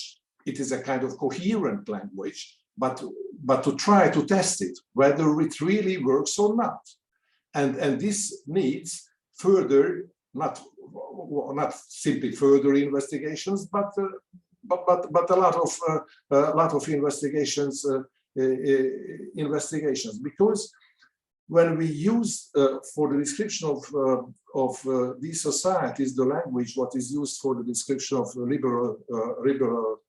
is a kind of coherent language, but to try to test it, whether it really works or not. and this needs further, not simply further investigations, but a lot of investigations, because when we use for the description of these societies the language what is used for the description of liberal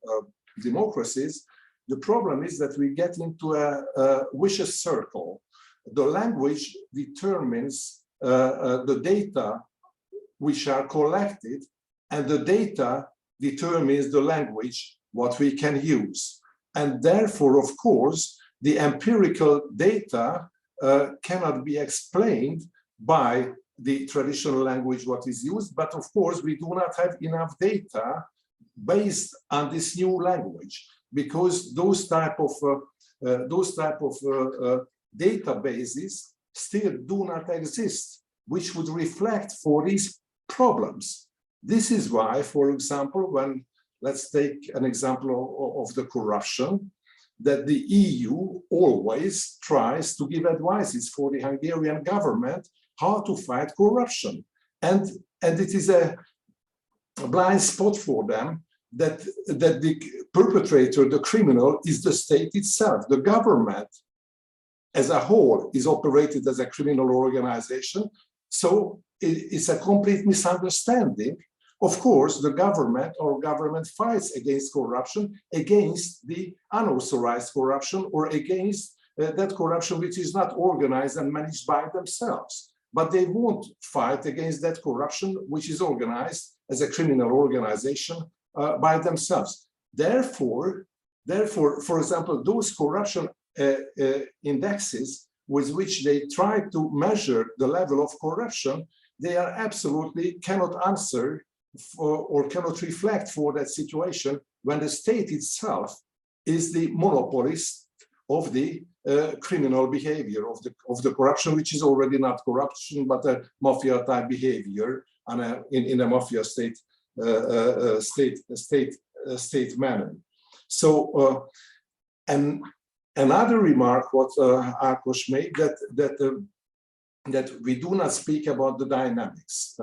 democracies, the problem is that we get into a vicious circle. The language determines the data which are collected, and the data determines the language what we can use. And therefore, of course, the empirical data cannot be explained by the traditional language what is used, but of course we do not have enough data based on this new language, because those type of databases still do not exist, which would reflect for these problems. This is why, for example, when let's take an example of the corruption, that the EU always tries to give advices for the Hungarian government how to fight corruption. And it is a blind spot for them that the perpetrator, the criminal, is the state itself. The government as a whole is operated as a criminal organization. So it's a complete misunderstanding. Of course, the government or government fights against corruption, against the unauthorized corruption, or against that corruption which is not organized and managed by themselves. But they won't fight against that corruption which is organized as a criminal organization by themselves. Therefore, for example, those corruption indexes with which they try to measure the level of corruption, they are absolutely cannot answer or cannot reflect for that situation when the state itself is the monopolist of the criminal behavior of the corruption, which is already not corruption but a mafia type behavior in a mafia state manner. So and another remark what Ákos made, that we do not speak about the dynamics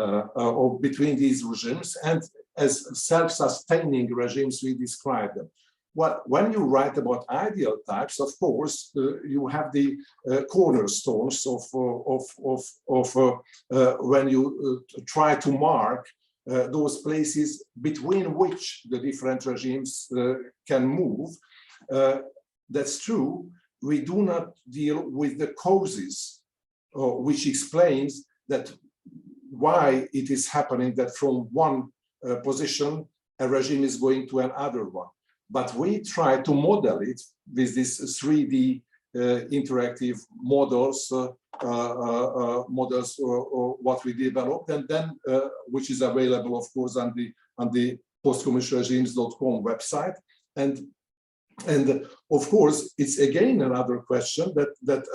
between these regimes, and as self-sustaining regimes we describe them. When you write about ideal types, of course, you have the cornerstones of when you try to mark those places between which the different regimes can move. That's true. We do not deal with the causes, which explains that why it is happening that from one position a regime is going to another one. But we try to model it with these 3D interactive models, what we developed, and then which is available, of course, on the postcommunistregimes.com website. And of course, it's again another question that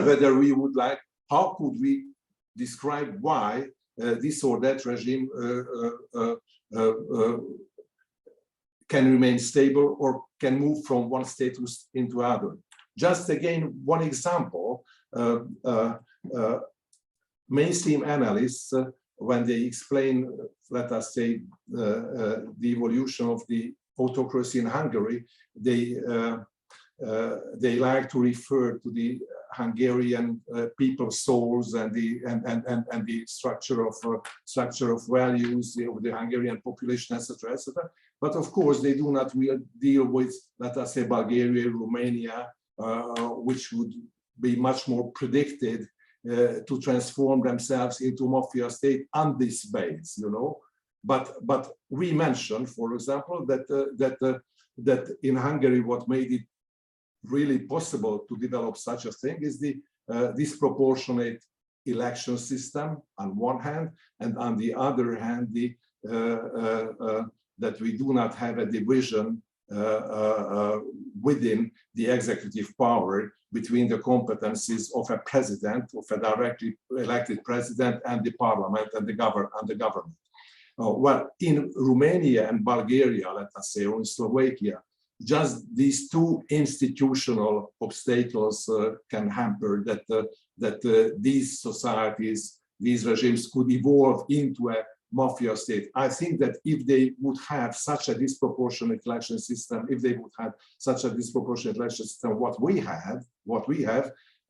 whether we would like, how could we describe why this or that regime can remain stable or can move from one status into other. Just again, one example, mainstream analysts, when they explain, let us say, the evolution of the autocracy in Hungary, they like to refer to the Hungarian people's souls and the structure of values of the Hungarian population, etc., etc. But of course, they do not deal with, let us say, Bulgaria, Romania, which would be much more predicted to transform themselves into mafia state on this base, you know. But we mentioned, for example, that in Hungary, what made it really possible to develop such a thing is the disproportionate election system on one hand, and on the other hand, that we do not have a division within the executive power between the competencies of a president, of a directly elected president, and the parliament and the government. Well, in Romania and Bulgaria, let us say, or in Slovakia, just these two institutional obstacles can hamper that these societies, these regimes could evolve into a mafia state. I think that if they would have such a disproportionate election system, if they would have such a disproportionate election system, what we have,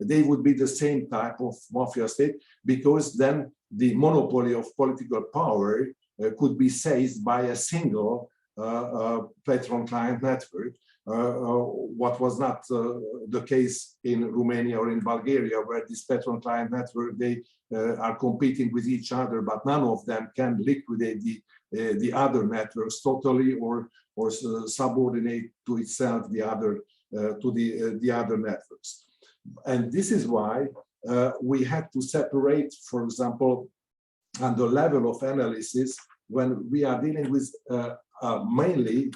they would be the same type of mafia state, because then the monopoly of political power could be seized by a single patron-client network, what was not the case in Romania or in Bulgaria, where this patron-client network, they are competing with each other, but none of them can liquidate the other networks totally, or subordinate to itself the other the other networks. And this is why we had to separate, for example, on the level of analysis, when we are dealing with mainly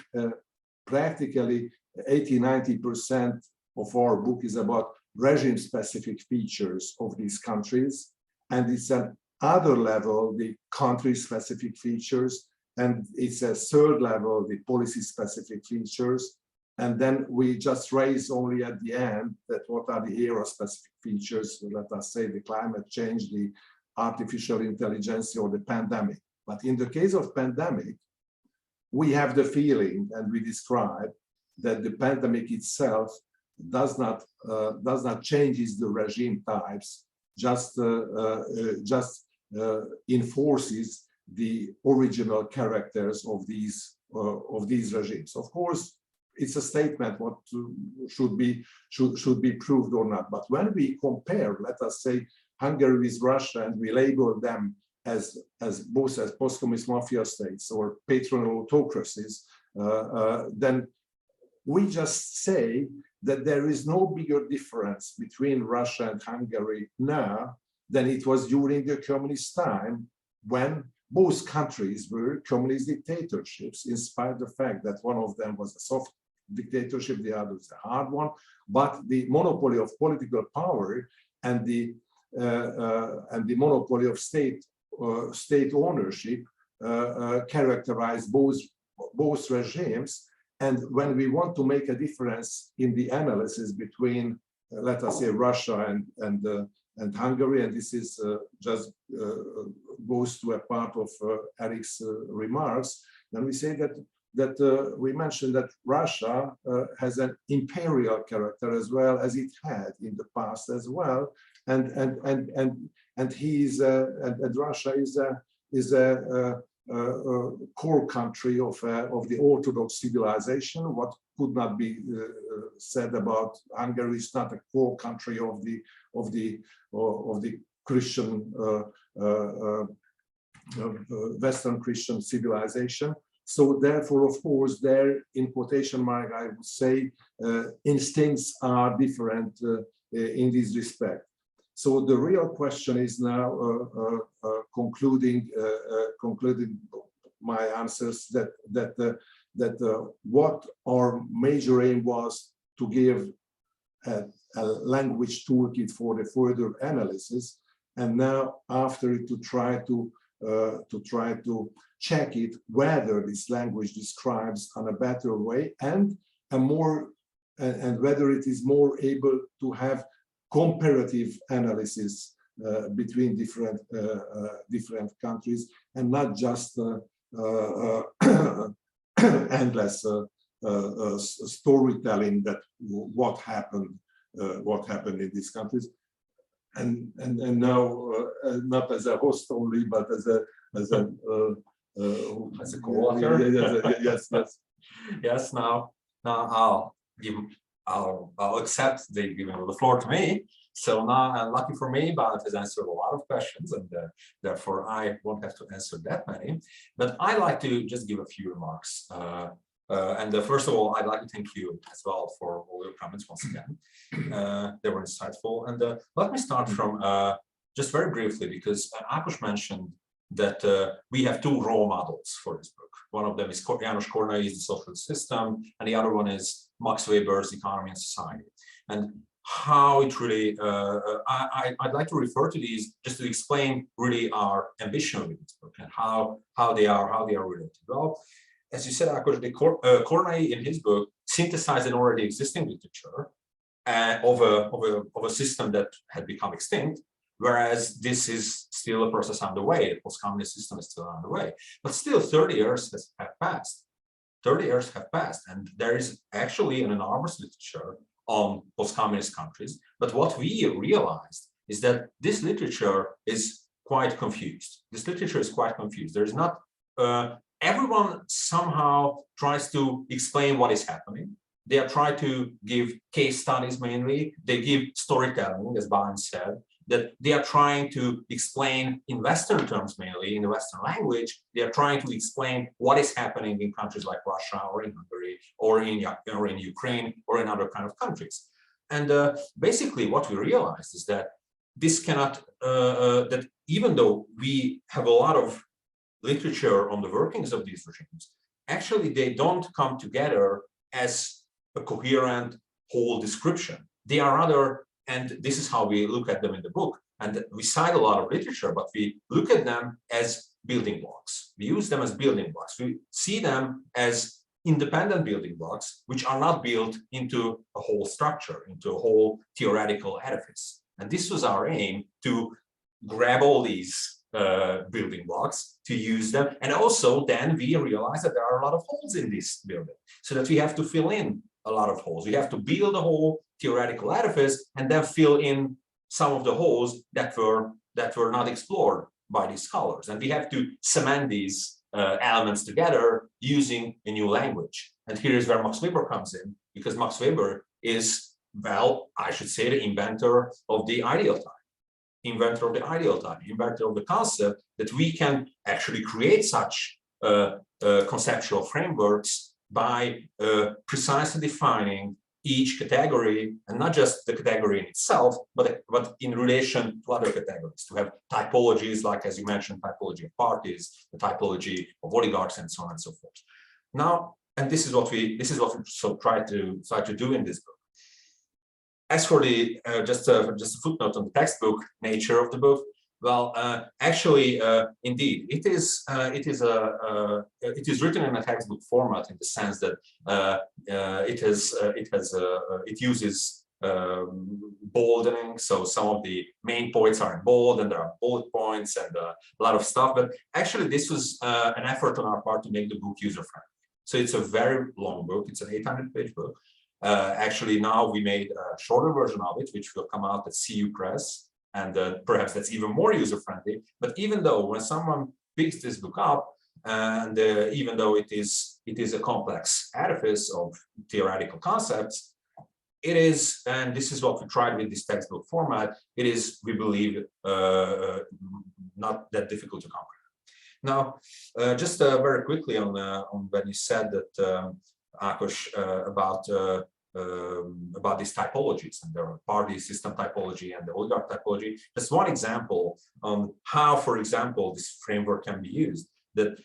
practically 80–90% of our book is about regime-specific features of these countries, and it's an other level, the country-specific features, and it's a third level, the policy-specific features, and then we just raise only at the end that what are the era-specific features, let us say the climate change, the artificial intelligence, or the pandemic. But in the case of pandemic, we have the feeling, and we describe, that the pandemic itself does not changes the regime types, just enforces the original characters of these regimes. Of course, it's a statement what should be proved or not. But when we compare, let us say, Hungary with Russia, and we label them as both as post-communist mafia states or patronal autocracies, then we just say that there is no bigger difference between Russia and Hungary now than it was during the communist time, when both countries were communist dictatorships, in spite of the fact that one of them was a soft dictatorship, the other is a hard one. But the monopoly of political power and the monopoly of state ownership characterized both regimes. And when we want to make a difference in the analysis between, let us say, Russia and Hungary, and this is just goes to a part of Eric's remarks, then we say that we mentioned that Russia has an imperial character as well as it had in the past as well, and Russia is a core country of the Orthodox civilization. What could not be said about Hungary is not a core country of the Christian Western Christian civilization. So therefore, of course, there, in quotation mark, I would say, instincts are different in this respect. So the real question is now, concluding my answers, that what our major aim was to give a language toolkit for the further analysis, and now after it to try to check it whether this language describes on a better way and whether it is more able to have comparative analysis between different countries, and not just endless storytelling that what happened in these countries. And now not as a host only, but as a co-author. Yes. Yes. Now I'll accept they giving the floor to me. So now, lucky for me, Bálint has answered a lot of questions, and therefore I won't have to answer that many. But I'd like to just give a few remarks. First of all, I'd like to thank you as well for all your comments once again. They were insightful. And let me start from just very briefly, because Ákos mentioned that we have two role models for this book. One of them is János Kornai's The Social System, and the other one is Max Weber's Economy and Society. And how it really, I'd like to refer to these just to explain really our ambition with this book and how they are related. Well, as you said, Ákos, Kornai in his book synthesized an already existing literature of a system that had become extinct, whereas this is still a process underway. The post-communist system is still underway, but still 30 years have passed. 30 years have passed, and there is actually an enormous literature on post-communist countries. But what we realized is that this literature is quite confused. This literature is quite confused. There is not, everyone somehow tries to explain what is happening. They are trying to give case studies mainly. They give storytelling, as Bálint said, that they are trying to explain in Western terms, mainly in the Western language. They are trying to explain what is happening in countries like Russia or in Hungary or in Ukraine or in other kind of countries. And basically what we realized is that this cannot, that even though we have a lot of literature on the workings of these regimes, actually they don't come together as a coherent whole description. They are rather, and this is how we look at them in the book, and we cite a lot of literature, but we look at them as building blocks. We use them as building blocks. We see them as independent building blocks, which are not built into a whole structure, into a whole theoretical edifice. And this was our aim, to grab all these building blocks, to use them. And also then we realized that there are a lot of holes in this building, so that we have to fill in a lot of holes. We have to build a whole theoretical edifice and then fill in some of the holes that were not explored by these scholars. And we have to cement these elements together using a new language. And here is where Max Weber comes in, because Max Weber is, well, I should say, the inventor of the ideal type. Inventor of the ideal type, inventor of the concept that we can actually create such conceptual frameworks by precisely defining each category, and not just the category in itself, but in relation to other categories, to have typologies, like, as you mentioned, typology of parties, the typology of oligarchs, and so on and so forth. Now, and this is what we try to do in this book. As for the just a footnote on the textbook nature of the book, well, actually, indeed, it is written in a textbook format, in the sense that it uses boldening. So some of the main points are in bold, and there are bullet points and a lot of stuff. But actually, this was an effort on our part to make the book user-friendly. So it's a very long book. It's an 800-page book. Actually, now we made a shorter version of it, which will come out at CEU Press. And perhaps that's even more user-friendly. But even though when someone picks this book up, and even though it is a complex edifice of theoretical concepts, it is, and this is what we tried with this textbook format, it is, we believe, not that difficult to comprehend. Now, just very quickly on when you said that, Ákos, about these typologies, and there are party system typology and the oligarch typology. Just one example on how, for example, this framework can be used. That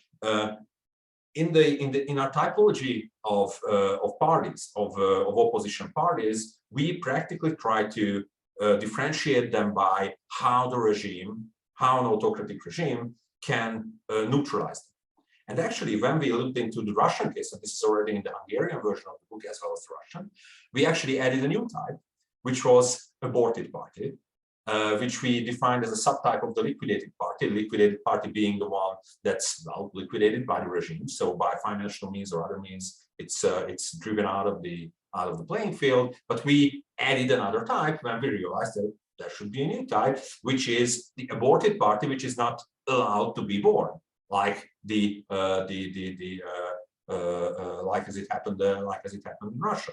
in our typology of parties, of opposition parties, we practically try to differentiate them by how the regime, how an autocratic regime can neutralize them. And actually, when we looked into the Russian case, and this is already in the Hungarian version of the book as well as the Russian, we actually added a new type, which was aborted party, which we defined as a subtype of the liquidated party being the one that's, well, liquidated by the regime. So by financial means or other means, it's driven out of the playing field. But we added another type when we realized that there should be a new type, which is the aborted party, which is not allowed to be born, like like as it happened in Russia.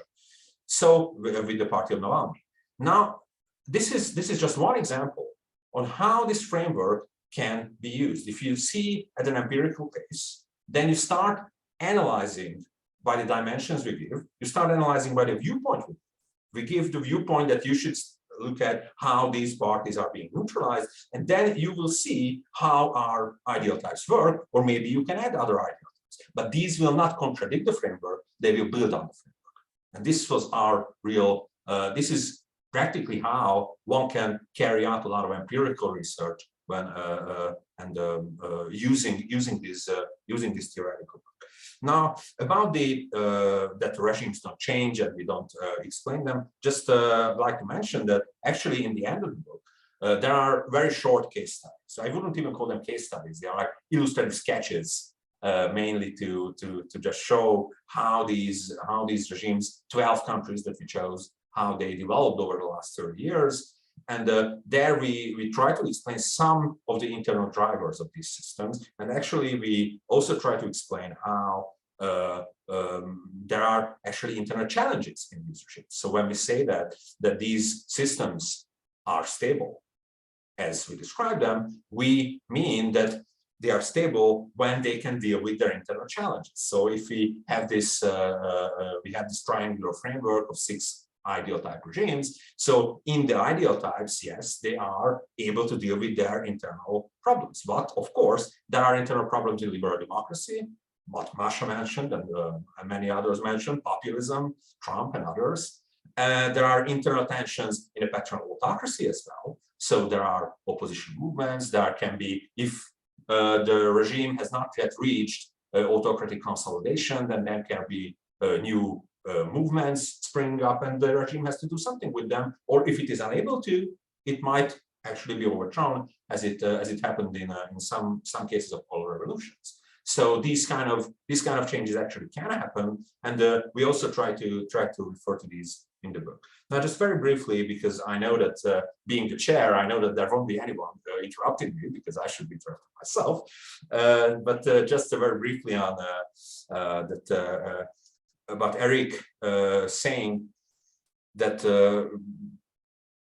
So with the party of Navalny. Now, this is just one example on how this framework can be used. If you see at an empirical case, then you start analyzing by the dimensions we give. You start analyzing by the viewpoint we give. The viewpoint that you should look at how these parties are being neutralized, and then you will see how our ideal types work, or maybe you can add other ideal types. But these will not contradict the framework, they will build on the framework. And this was our real, this is practically how one can carry out a lot of empirical research when using this theoretical. Now, about that the regimes don't change and we don't explain them, just like to mention that actually in the end of the book, there are very short case studies. So I wouldn't even call them case studies. They are like illustrative sketches, mainly to just show how these regimes, 12 countries that we chose, how they developed over the last 30 years. And there we try to explain some of the internal drivers of these systems. And actually, we also try to explain how there are actually internal challenges in these regimes. So when we say that these systems are stable, as we describe them, we mean that they are stable when they can deal with their internal challenges. So if we have this triangular framework of 6 ideal type regimes. So in the ideal types, yes, they are able to deal with their internal problems. But of course, there are internal problems in liberal democracy, what Masha mentioned and many others mentioned, populism, Trump and others. There are internal tensions in a patronal autocracy as well. So there are opposition movements. There can be, if the regime has not yet reached autocratic consolidation, then there can be new movements spring up and the regime has to do something with them. Or if it is unable to, it might actually be overthrown, as it happened in some cases of all revolutions. So these kind of changes actually can happen, and we also try to refer to these in the book. Now, just very briefly, because I know that being the chair, I know that there won't be anyone interrupting me because I should be interrupting myself. But just very briefly on that. About Eric saying that,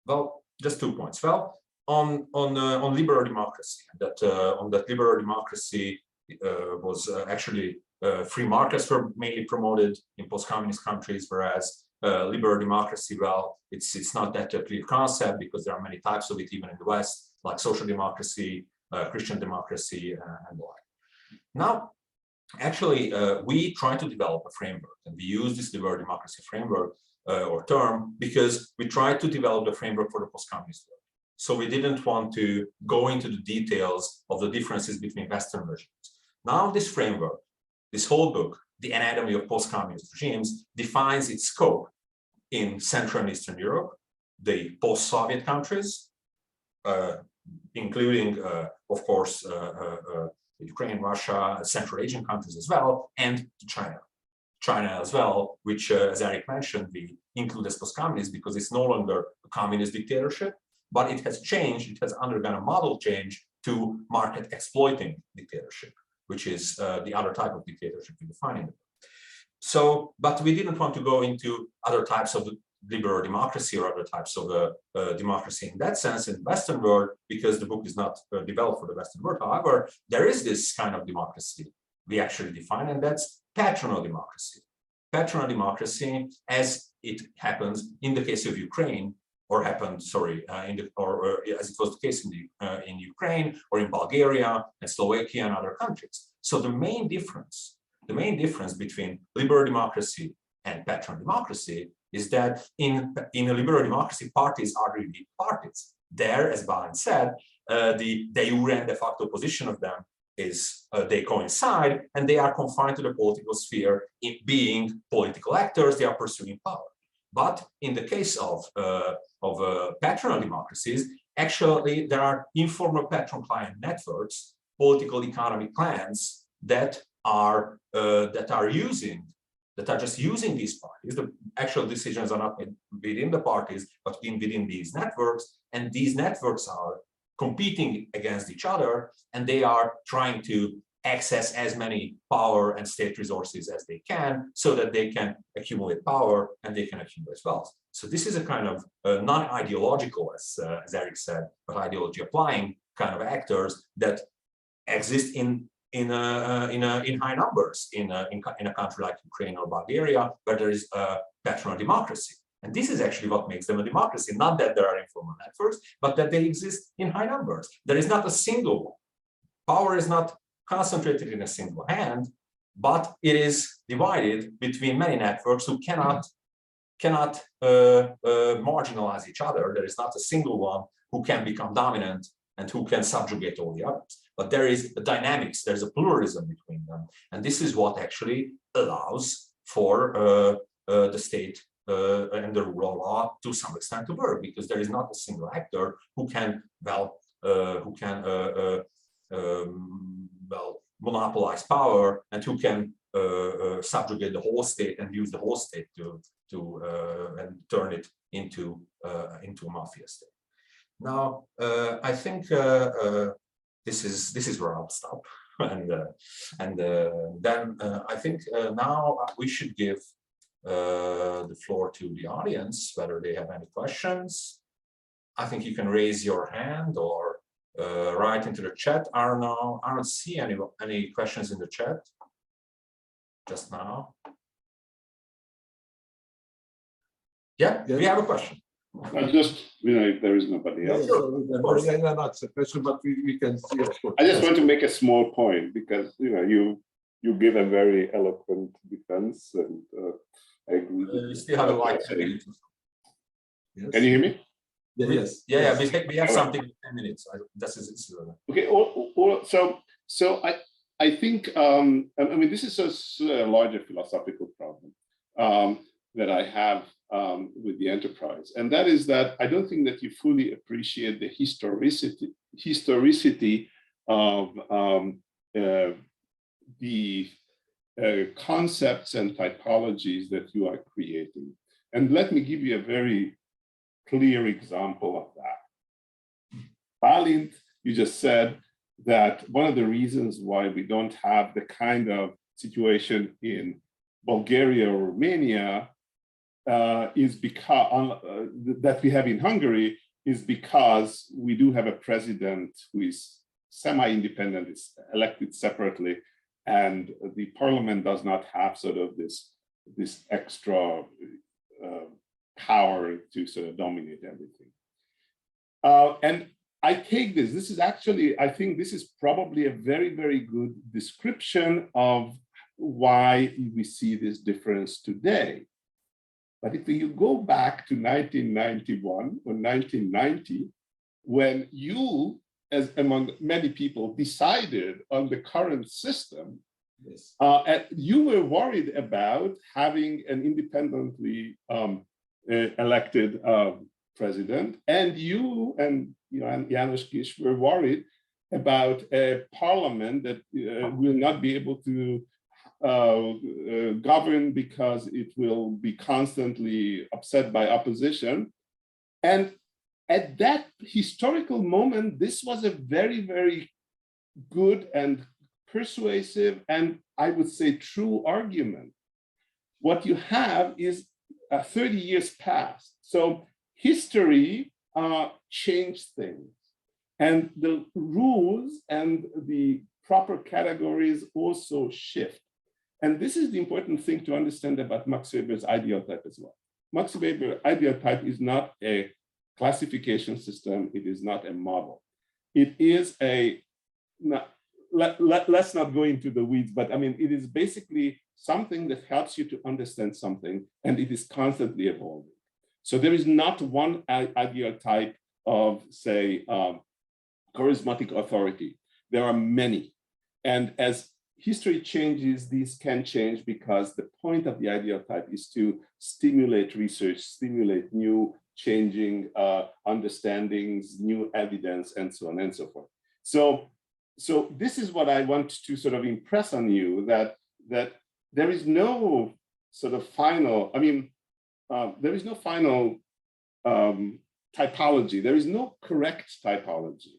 well, just 2 points. Well, on liberal democracy, that on that liberal democracy was actually free markets were mainly promoted in post-communist countries, whereas liberal democracy, well, it's not that a clear concept because there are many types of it even in the West, like social democracy, Christian democracy, and the like. Now, actually, we try to develop a framework, and we use this liberal democracy framework or term because we tried to develop the framework for the post-communist world. So we didn't want to go into the details of the differences between Western regimes. Now this framework, this whole book, The Anatomy of Post-Communist Regimes, defines its scope in Central and Eastern Europe, the post-Soviet countries, including, of course, Ukraine, Russia, Central Asian countries as well, and China. China as well, which, as Eric mentioned, we include as post-communist because it's no longer a communist dictatorship, but it has changed, it has undergone a model change to market exploiting dictatorship, which is the other type of dictatorship we define in the book. So, but we didn't want to go into other types of liberal democracy or other types of democracy in that sense in the Western world, because the book is not developed for the Western world. However, there is this kind of democracy we actually define, and that's patronal democracy. Patronal democracy, as it happens in the case of Ukraine, or happened, sorry, as it was the case in Ukraine or in Bulgaria and Slovakia and other countries. So the main difference between liberal democracy and patronal democracy is that in a liberal democracy, parties are really parties. There, as Bálint said, the de jure and de facto position of them is they coincide and they are confined to the political sphere in being political actors, they are pursuing power. But in the case of patronal democracies, actually there are informal patron-client networks, political economic clans that are just using these parties. The actual decisions are not made within the parties, but within these networks, and these networks are competing against each other, and they are trying to access as many power and state resources as they can so that they can accumulate power and they can accumulate wealth. So this is a kind of non-ideological, as Eric said, but ideology applying kind of actors that exist in high numbers in a country like Ukraine or Bulgaria, where there is a patronal democracy. And this is actually what makes them a democracy, not that there are informal networks, but that they exist in high numbers. There is not a single one. Power is not concentrated in a single hand, but it is divided between many networks who cannot marginalize each other. There is not a single one who can become dominant and who can subjugate all the others. but there is a dynamics, there's a pluralism between them. And this is what actually allows for the state and the rule of law to some extent to work, because there is not a single actor who can, well, monopolize power and who can subjugate the whole state and use the whole state to and turn it into a mafia state. Now, I think this is where I'll stop, and then I think now we should give the floor to the audience, whether they have any questions. I think you can raise your hand or write into the chat. I don't see any questions in the chat just now. Yeah, we have a question. I just, if there is nobody else. That's a question, but we can see. Of course. I just want to make a small point, because you give a very eloquent defense, and I agree. You still have a white. Yes. Can you hear me? Yes. Yeah. We have something in 10 minutes. Okay. So I think I mean, this is a larger philosophical problem that I have with the enterprise, and that is that I don't think that you fully appreciate the historicity of the concepts and typologies that you are creating. And let me give you a very clear example of that. Bálint, you just said that one of the reasons why we don't have the kind of situation in Bulgaria or Romania is because that we have in Hungary is because we do have a president who is semi-independent, is elected separately, and the parliament does not have sort of this extra power to sort of dominate everything. And I take this is actually, I think this is probably a very, very good description of why we see this difference today. But if you go back to 1991 or 1990, when you, as among many people, decided on the current system, yes. You were worried about having an independently elected president, and you and János Kiss were worried about a parliament that will not be able to govern because it will be constantly upset by opposition. And at that historical moment, this was a very, very good and persuasive and I would say true argument. What you have is 30 years past. So history changed things, and the rules and the proper categories also shift. And this is the important thing to understand about Max Weber's ideal type as well. Max Weber's ideal type is not a classification system. It is not a model. It is let's not go into the weeds, but I mean, it is basically something that helps you to understand something, and it is constantly evolving. So there is not one ideal type of, say, charismatic authority. There are many. And as history changes, these can change because the point of the ideal type is to stimulate research, stimulate new changing understandings, new evidence, and so on and so forth. So this is what I want to sort of impress on you, that there is no sort of final, I mean, there is no final typology. There is no correct typology.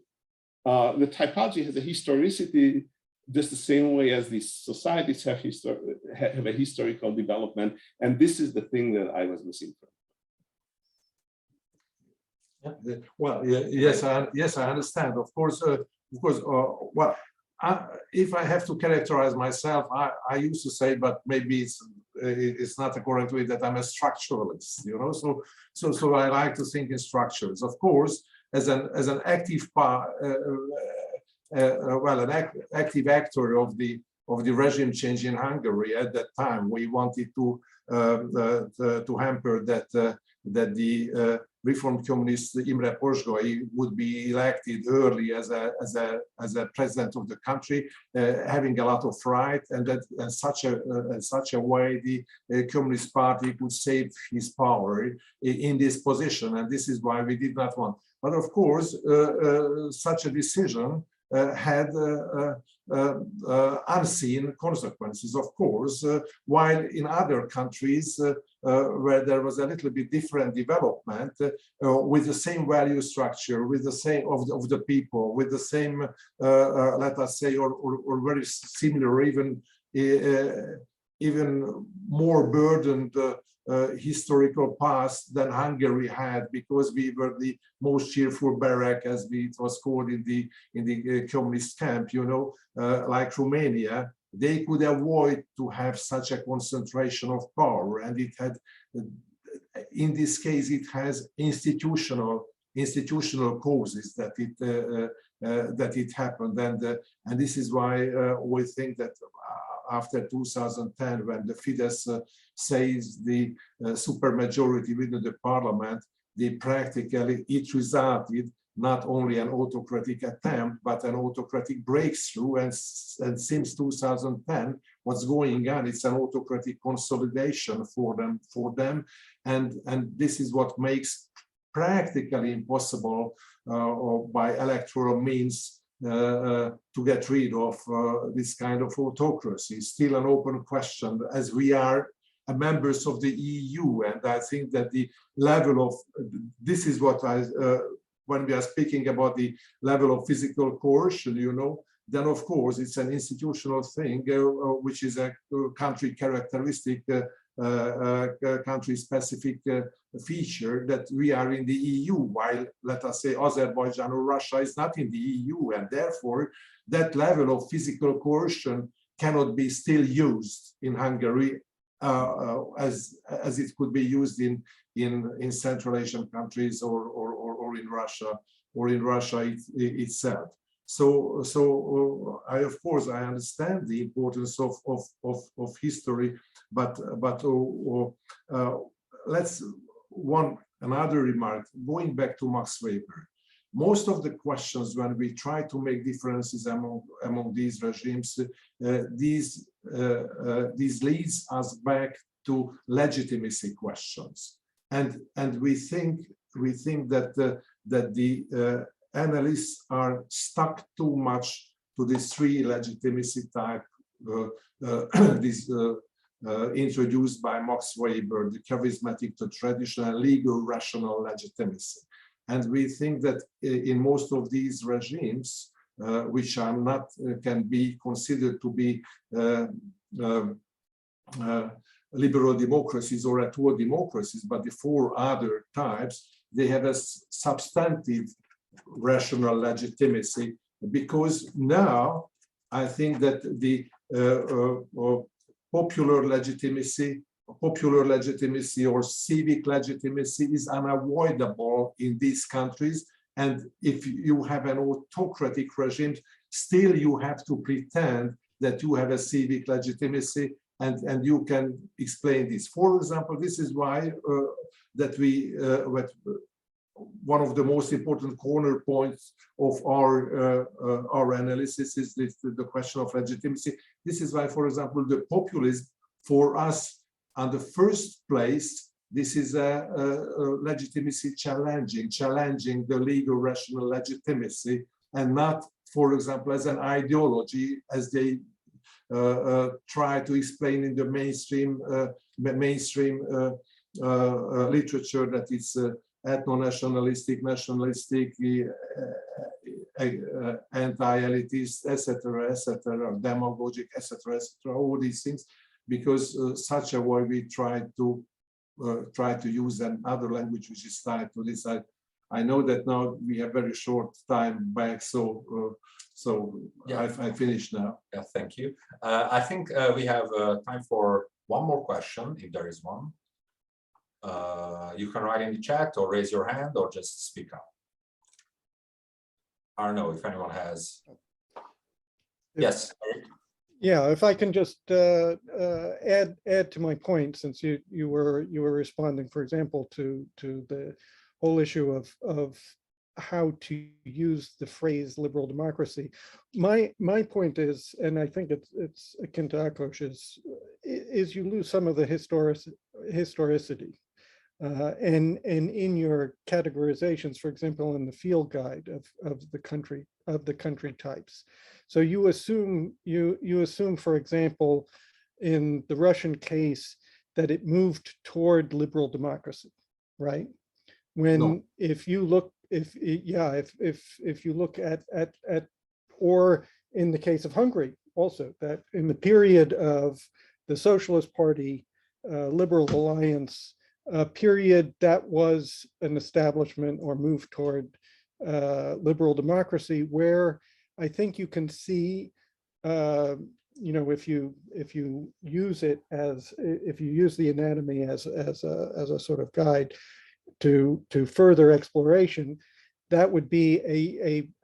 The typology has a historicity just the same way as these societies have a historical development. And this is the thing that I was missing from. Yeah. Well, yes, I understand. Of course, well, if I have to characterize myself, I used to say, but maybe it's not a correct way, that I'm a structuralist, you know. So I like to think in structures. Of course, as an active active actor of the regime change in Hungary at that time, we wanted to hamper that the reformed communist Imre Pozsgai would be elected early as a president of the country, having a lot of right, and that in such a way the Communist Party could save his power in this position, and this is why we did not want. But of course, such a decision had unseen consequences, of course, while in other countries where there was a little bit different development, with the same value structure, with the same of the people, with the same, let us say, or very similar, even more burdened historical past than Hungary had, because we were the most cheerful barrack, as it was called in the communist camp, you know, like Romania. They could avoid to have such a concentration of power, and it had, in this case, it has institutional causes that it happened, and this is why we think that after 2010, when the Fidesz says the supermajority within the parliament, it resulted not only an autocratic attempt, but an autocratic breakthrough. And since 2010, what's going on, it's an autocratic consolidation for them. And this is what makes practically impossible by electoral means to get rid of this kind of autocracy. Still an open question, as we are members of the EU. And I think that the level of, this is what when we are speaking about the level of physical coercion, you know, then of course it's an institutional thing, which is a country characteristic, country-specific feature, that we are in the EU, while, let us say, Azerbaijan or Russia is not in the EU, and therefore that level of physical coercion cannot be still used in Hungary as it could be used in Central Asian countries or in Russia itself. So of course I understand the importance of history, but let's another remark, going back to Max Weber. Most of the questions, when we try to make differences among these regimes, these leads us back to legitimacy questions, and we think that the analysts are stuck too much to these three legitimacy type introduced by Max Weber, the charismatic, the traditional, legal, rational legitimacy. And we think that in most of these regimes, which are not can be considered to be liberal democracies or at all democracies, but the four other types, they have a substantive rational legitimacy, because now I think that the popular legitimacy or civic legitimacy is unavoidable in these countries. And if you have an autocratic regime, still you have to pretend that you have a civic legitimacy, and you can explain this. For example, this is why that one of the most important corner points of our analysis is the question of legitimacy. This is why, for example, the populism for us, on the first place, this is a legitimacy challenging the legal rational legitimacy, and not, for example, as an ideology, as they try to explain in the mainstream literature, that it's ethno-nationalistic, nationalistic, anti-elitist, etc., demagogic, etc., all these things, because such a way we try to use another language which is tied to this. I know that now we have very short time back, so yeah. I finished now. Yeah, thank you. I think we have time for one more question, if there is one. You can write in the chat or raise your hand or just speak up. I don't know if anyone has. Yes. Yeah, if I can just add to my point, since you were responding, for example, to the whole issue of how to use the phrase liberal democracy. My point is, and I think it's akin to Ákos, is you lose some of the historicity. And in your categorizations, for example, in the field guide of the country types. So you assume, for example, in the Russian case, that it moved toward liberal democracy, right? When No. if you look at, or in the case of Hungary also, that in the period of the Socialist Party, Liberal Alliance, period, that was an establishment or move toward liberal democracy, where I think you can see, if you use it as, if you use the anatomy as a sort of guide to further exploration, that would be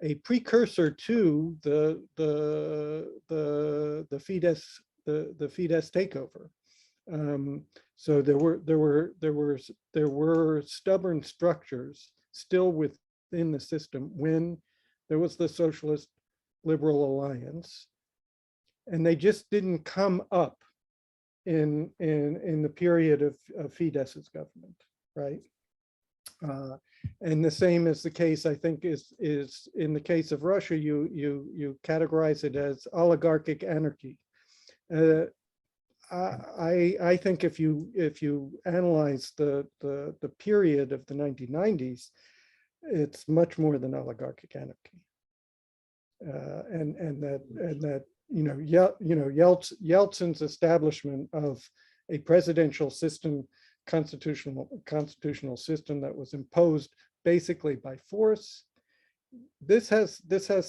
a precursor to the Fidesz takeover. So there were stubborn structures still within the system when there was the Socialist Liberal Alliance, and they just didn't come up in the period of Fidesz's government, right? And the same is the case, I think, is in the case of Russia. You categorize it as oligarchic anarchy. I think if you analyze the period of the 1990s, it's much more than oligarchic anarchy, and that Yeltsin's establishment of a presidential system, constitutional system that was imposed basically by force. This has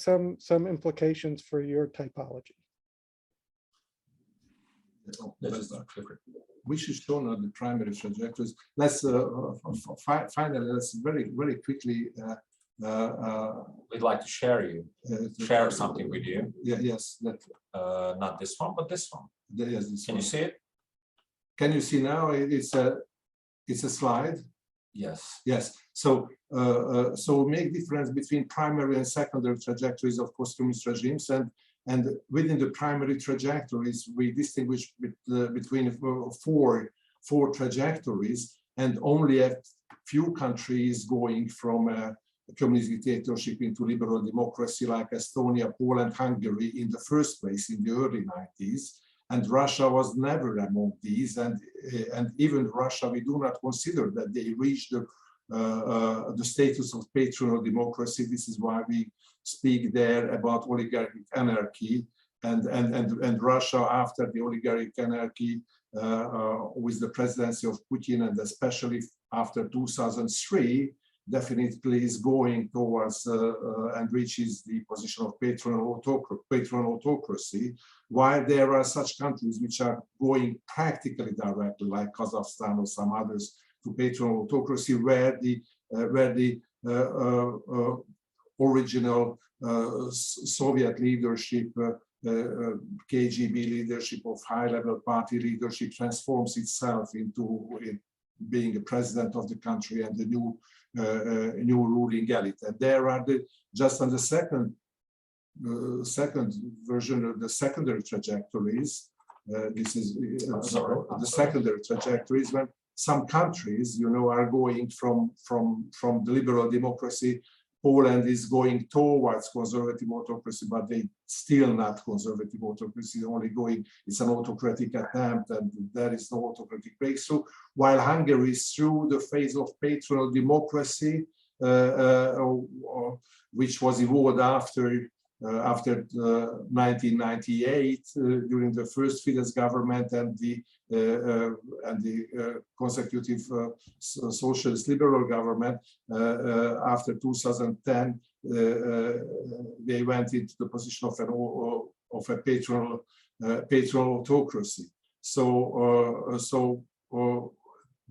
some implications for your typology. We should show now the primary trajectories. Let's finally, let's very quickly. We'd like to share something with you. Yeah, yes, that. Not this one, but this one. Yes, this Can one. you see it? Can you see now? It's a slide. Yes. Yes. So so make difference between primary and secondary trajectories of post-communist regimes, and within the primary trajectories, we distinguish between four trajectories, and only a few countries going from a communist dictatorship into liberal democracy, like Estonia, Poland, Hungary, in the first place in the early 90s. And Russia was never among these, and even Russia, we do not consider that they reached the status of patronal democracy. This is why we speak there about oligarchic anarchy, and Russia after the oligarchic anarchy with the presidency of Putin, and especially after 2003, definitely is going towards and reaches the position of patronal autocracy, while there are such countries which are going practically directly, like Kazakhstan or some others, to patronal autocracy, where the original Soviet leadership, KGB leadership of high-level party leadership transforms itself into being a president of the country and the new ruling elite. And there are just on the second version of the secondary trajectories. This is the secondary trajectories when some countries, are going from the liberal democracy. Poland is going towards conservative autocracy, but they still not conservative autocracy, only going, it's an autocratic attempt, and there is no autocratic breakthrough, while Hungary is through the phase of patronal democracy, which was evolved after 1998 during the first Fidesz government and the consecutive socialist liberal government. After 2010, they went into the position of a patronal autocracy. So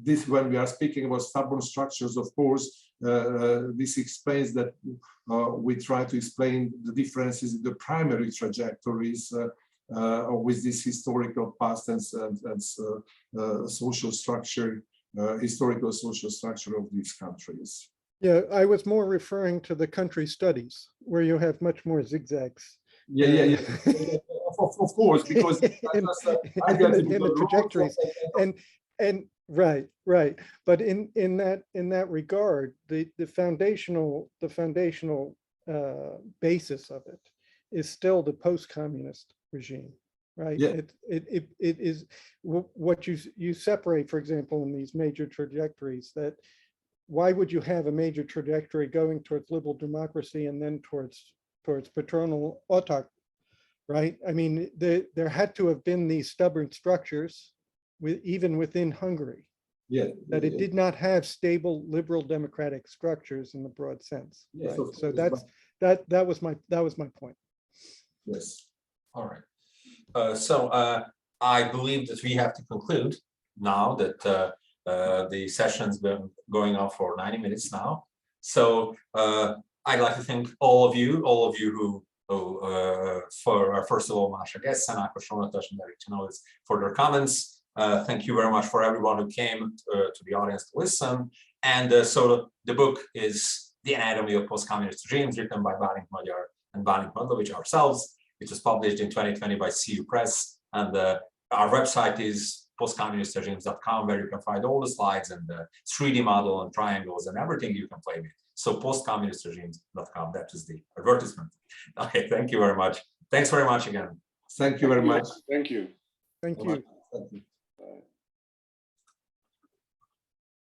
this, when we are speaking about stubborn structures, of course, this explains that we try to explain the differences in the primary trajectories with this historical past and social structure historical social structure of these countries. Yeah, I was more referring to the country studies where you have much more zigzags. Yeah. Of course, because in the trajectories and right. But in that regard, the foundational basis of it is still the post-communist regime, right? Yeah. It is what you separate, for example, in these major trajectories. That why would you have a major trajectory going towards liberal democracy and then towards paternal autocracy? Right. I mean, there had to have been these stubborn structures even within Hungary. Yeah. That it did not have stable liberal democratic structures in the broad sense. Yes, Right? So course, that was my point. Yes. All right. So I believe that we have to conclude now that the session's been going on for 90 minutes now. So I'd like to thank all of you who for first of all, Masha Gessen, Ákos Róna-Tas, and Chenoweth for their comments. Thank you very much for everyone who came to the audience to listen. And so the book is The Anatomy of Post-Communist Regimes, written by Bálint Magyar and Bálint Madlovics ourselves. It was published in 2020 by CEU Press. And our website is postcommunistregimes.com, where you can find all the slides and the 3D model and triangles and everything you can play with. So postcommunistregimes.com, that is the advertisement. Okay, thank you very much. Thanks very much again. Thank you very much. Thank you. Thank you. Thank you.